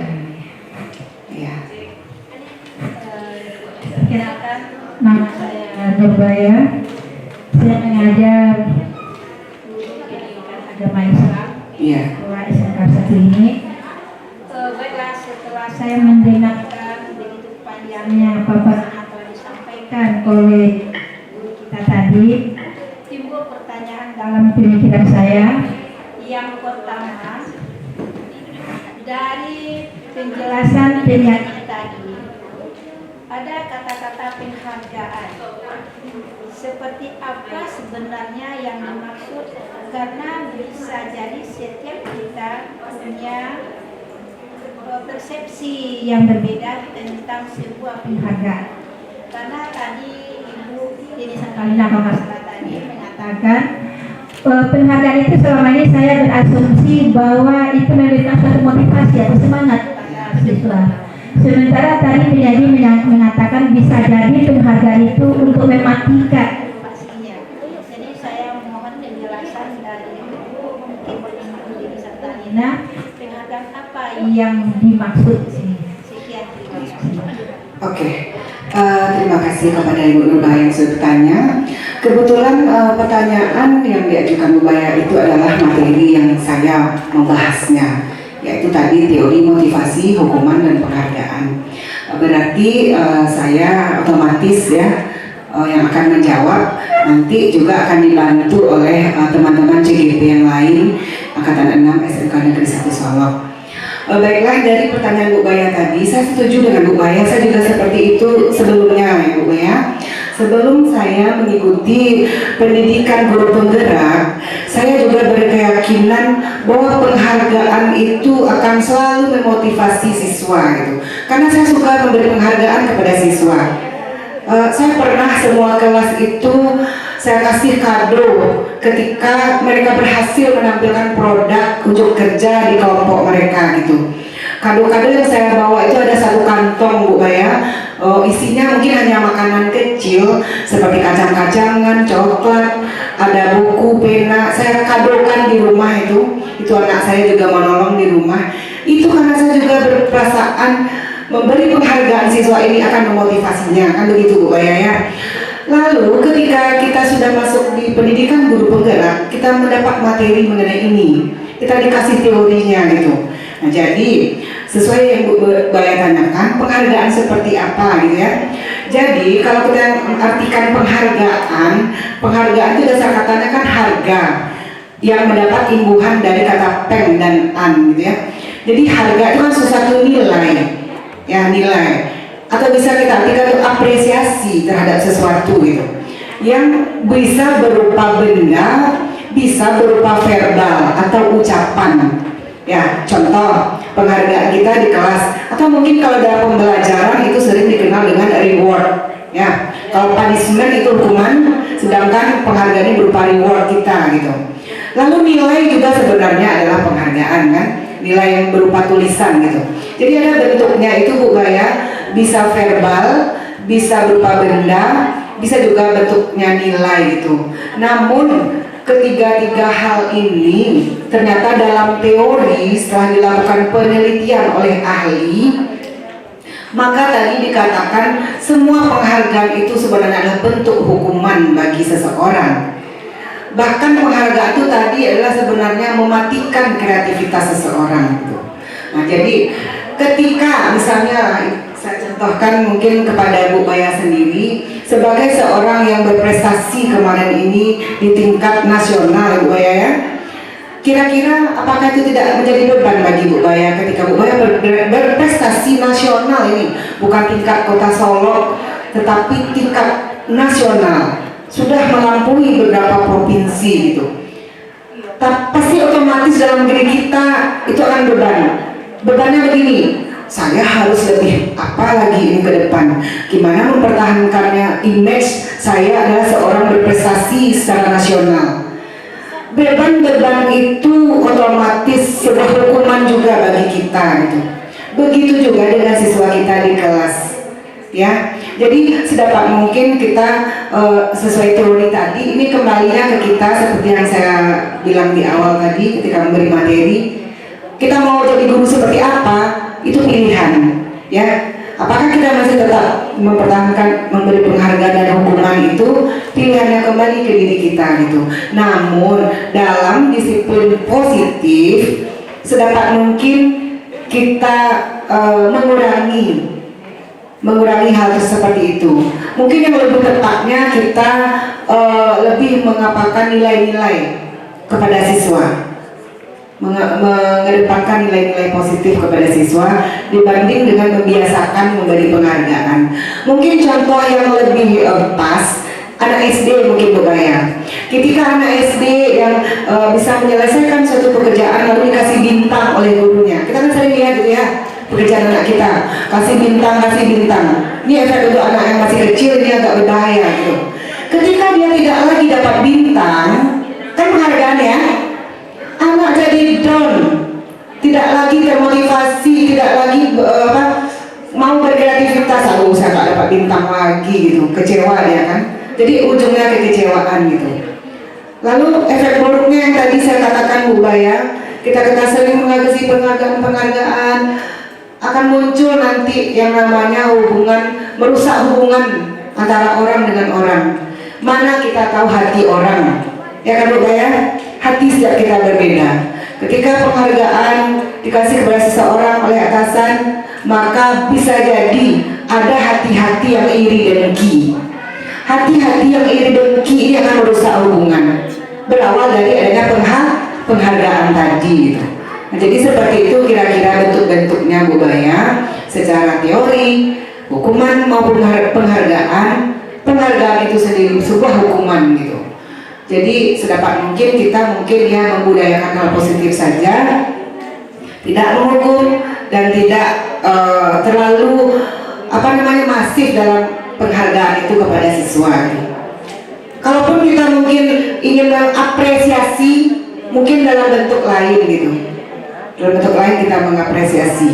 Ya. Perkenalkan, nama saya Nurbaya. Saya mengajar agama Islam. Iya. Kelas SMK 1 ini. Baiklah, setelah saya mendengarkan begitu panjangnya paparan yang telah disampaikan oleh guru kita tadi, timbul pertanyaan dalam pemikiran saya. Yang pertama, Dari penjelasan penyanyi tadi, ada kata-kata penghargaan. Seperti apa sebenarnya yang dimaksud? Karena bisa jadi setiap kita punya persepsi yang berbeda tentang sebuah penghargaan. Karena tadi Ibu Deni Sakalina Masalah tadi mengatakan penghargaan itu selama ini saya berasumsi bahwa itu memberikan suatu motivasi atau semangat pada siswa. Sementara tadi penyanyi mengatakan bisa jadi penghargaan itu untuk mematikan motivasinya. Jadi saya mohon penjelasan dari Ibu mungkin Ibu Deni Sakalina, penghargaan apa yang dimaksud di sini. Sekian, terima kasih. Oke, terima kasih kepada Ibu Nurbaya yang sudah bertanya. Kebetulan pertanyaan yang diajukan Bu Baya itu adalah materi yang saya membahasnya, yaitu tadi teori motivasi, hukuman, dan penghargaan. Berarti saya otomatis ya yang akan menjawab, nanti juga akan dibantu oleh teman-teman CGP yang lain Angkatan 6 SMK Negeri 1 Solok. Baiklah, dari pertanyaan Bu Baya tadi, saya setuju dengan Bu Baya. Saya juga seperti itu sebelumnya ya Bu Baya. Sebelum saya mengikuti pendidikan guru penggerak, saya juga berkeyakinan bahwa penghargaan itu akan selalu memotivasi siswa gitu. Karena saya suka memberi penghargaan kepada siswa. Saya pernah semua kelas itu saya kasih kado ketika mereka berhasil menampilkan produk unjuk kerja di kelompok mereka gitu. Kado-kado yang saya bawa itu ada satu kantong Bu Baya, isinya mungkin hanya makanan kecil seperti kacang-kacangan, coklat, ada buku, pena. Saya kadokan di rumah itu anak saya juga menolong di rumah. Itu karena saya juga berperasaan memberi penghargaan siswa ini akan memotivasinya, kan begitu Bu Baya ya. Lalu ketika kita sudah masuk di pendidikan guru penggerak, kita mendapat materi mengenai ini, kita dikasih teorinya gitu. Nah jadi sesuai yang Bu Baya tanyakan, penghargaan seperti apa gitu ya. Jadi kalau kita artikan penghargaan itu dasar katanya kan harga yang mendapat imbuhan dari kata peng dan an gitu ya. Jadi harga itu kan sesuatu nilai, ya nilai. Atau bisa kita artikan itu apresiasi terhadap sesuatu gitu, yang bisa berupa benda, bisa berupa verbal atau ucapan. Ya, contoh penghargaan kita di kelas, atau mungkin kalau dalam pembelajaran itu sering dikenal dengan reward. Ya, kalau punishment itu hukuman, sedangkan penghargaan ini berupa reward kita gitu. Lalu nilai juga sebenarnya adalah penghargaan kan, nilai yang berupa tulisan gitu. Jadi ada bentuknya itu Bu Baya, bisa verbal, bisa berupa benda, bisa juga bentuknya nilai gitu. Namun ketiga-tiga hal ini ternyata dalam teori setelah dilakukan penelitian oleh ahli, maka tadi dikatakan semua penghargaan itu sebenarnya adalah bentuk hukuman bagi seseorang. Bahkan penghargaan itu tadi adalah sebenarnya mematikan kreativitas seseorang gitu. Nah jadi ketika misalnya saya contohkan mungkin kepada Bu Baya sendiri, sebagai seorang yang berprestasi kemarin ini di tingkat nasional Bu Baya ya, kira-kira apakah itu tidak menjadi beban bagi Bu Baya ketika Bu Baya berprestasi nasional ini, bukan tingkat kota Solok tetapi tingkat nasional, sudah melampaui beberapa provinsi gitu. Pasti otomatis dalam diri kita itu akan beban. Bebannya begini, saya harus lebih apa lagi ini ke depan, gimana mempertahankannya image saya adalah seorang berprestasi secara nasional. Beban-beban itu otomatis sebuah hukuman juga bagi kita gitu. Begitu juga dengan siswa kita di kelas ya. Jadi sedapat mungkin kita sesuai teori tadi, ini kembalinya ke kita seperti yang saya bilang di awal tadi ketika memberi materi. Kita mau jadi guru seperti apa, itu pilihan ya. Apakah kita masih tetap mempertahankan memberi penghargaan dan hukuman, itu pilihannya kembali ke diri kita gitu. Namun dalam disiplin positif sedapat mungkin kita mengurangi hal seperti itu. Mungkin yang lebih tepatnya kita lebih mengapakan nilai-nilai kepada siswa. mengedepankan nilai-nilai positif kepada siswa dibanding dengan membiasakan memberi penghargaan. Mungkin contoh yang lebih pas, anak SD mungkin berbayar. Ketika anak SD yang bisa menyelesaikan suatu pekerjaan lalu dikasih bintang oleh gurunya, kita kan sering lihat gitu ya pekerjaan anak kita, kasih bintang. Ini efek untuk anak yang masih kecil, ini agak berbahaya gitu. Ketika dia tidak lagi dapat bintang, kan penghargaan ya, anak jadi down, tidak lagi termotivasi, tidak lagi mau berkreativitas. Aduh, saya nggak dapat bintang lagi gitu, kecewa dia kan. Jadi ujungnya kekecewaan gitu. Lalu efek buruknya yang tadi saya katakan Bu Baya, kita sering mengagasi penghargaan, akan muncul nanti yang namanya merusak hubungan antara orang dengan orang. Mana kita tahu hati orang, ya kan Bu Baya? Hati setiap kita berbeda. Ketika penghargaan dikasih kepada seseorang oleh atasan, maka bisa jadi ada hati-hati yang iri dengki. Hati-hati yang iri dengki ini akan merusak hubungan. Berawal dari adanya penghargaan tadi gitu. Nah, jadi seperti itu kira-kira bentuk-bentuknya Bu Baya secara teori, hukuman maupun penghargaan. Penghargaan itu sendiri sebuah hukuman gitu. Jadi sedapat mungkin kita membudayakan hal positif saja, tidak menghukum dan tidak terlalu masif dalam penghargaan itu kepada siswa. Kalaupun kita mungkin ingin mengapresiasi, mungkin dalam bentuk lain gitu. Dalam bentuk lain kita mengapresiasi.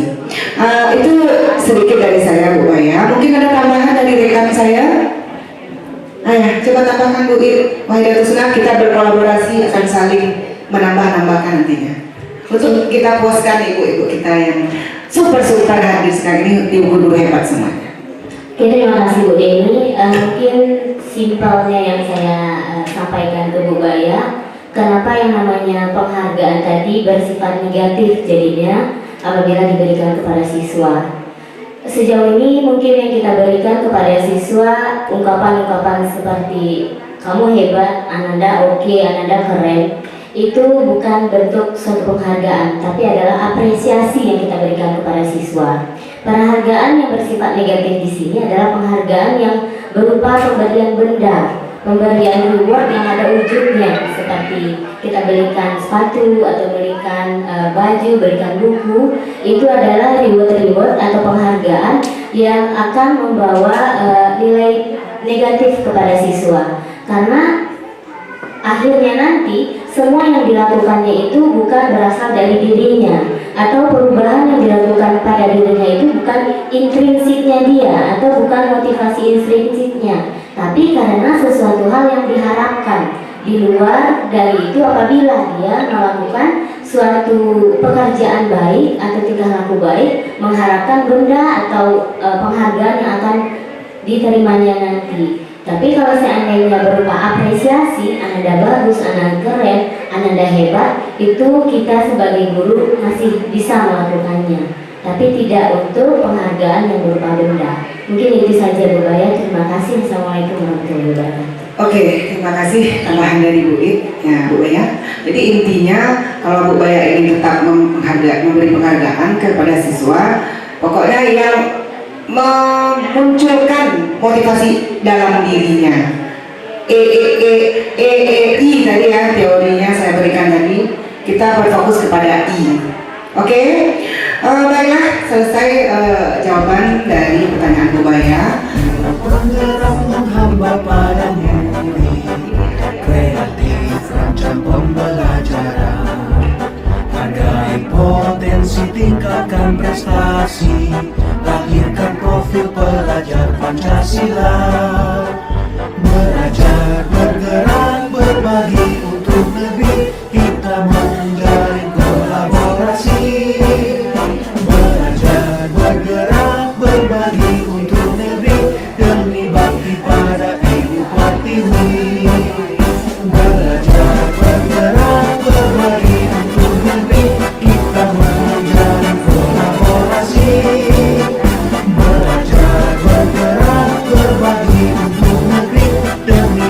Itu sedikit dari saya Bu Baya. Mungkin ada tambahan dari rekan saya. Coba tambahkan Bu Wahidatul Sunnah, kita berkolaborasi akan saling menambah-nambahkan nantinya. Untuk kita puaskan ibu-ibu kita yang super hadir sekarang ini, ibu-ibu hebat semuanya. Oke, terima kasih Bu Deni. Mungkin simpelnya yang saya sampaikan ke Bu Baya, kenapa yang namanya penghargaan tadi bersifat negatif jadinya apabila diberikan kepada siswa. Sejauh ini mungkin yang kita berikan kepada siswa ungkapan-ungkapan seperti kamu hebat, Ananda oke, Ananda keren. Itu bukan bentuk suatu penghargaan, tapi adalah apresiasi yang kita berikan kepada siswa. Penghargaan yang bersifat negatif di sini adalah penghargaan yang berupa pemberian benda, pemberian reward yang ada ujungnya, seperti kita belikan sepatu atau belikan baju, belikan buku. Itu adalah reward atau penghargaan yang akan membawa nilai negatif kepada siswa, karena akhirnya nanti semua yang dilakukannya itu bukan berasal dari dirinya, atau perubahan yang dilakukan pada dirinya itu bukan intrinsiknya dia atau bukan motivasi intrinsiknya, tapi karena sesuatu hal yang diharapkan di luar dari itu apabila dia melakukan suatu pekerjaan baik atau tingkah laku baik, mengharapkan benda atau penghargaan yang akan diterimanya nanti. Tapi kalau seandainya berupa apresiasi, Ananda bagus, Ananda keren, Ananda hebat, itu kita sebagai guru masih bisa melakukannya, tapi tidak untuk penghargaan yang berupa benda. Mungkin itu saja Bu Baya. Terima kasih. Assalamualaikum warahmatullahi wabarakatuh. Oke, terima kasih tambahan dari Bu Baya. Jadi intinya kalau Bu Baya ingin tetap memberi penghargaan kepada siswa, pokoknya yang memunculkan motivasi dalam dirinya. I tadi ya teorinya saya berikan tadi, kita berfokus kepada I. Oke, baiklah, selesai jawaban dari pertanyaan Bu Baya. Penggerak menghamba padamu, kreatif rancang pembelajaran, hargai potensi, tingkatkan prestasi, lahirkan profil pelajar Pancasila. Belajar, bergerak, berbagi untuk negeri, kita menjalin kolaborasi. Belajar, bergerak, berbagi untuk negeri, demi bakti pada Ibu Pertiwi. Belajar, bergerak, berbagi untuk negeri, kita menjalin kolaborasi. Belajar, bergerak, berbagi untuk negeri, demi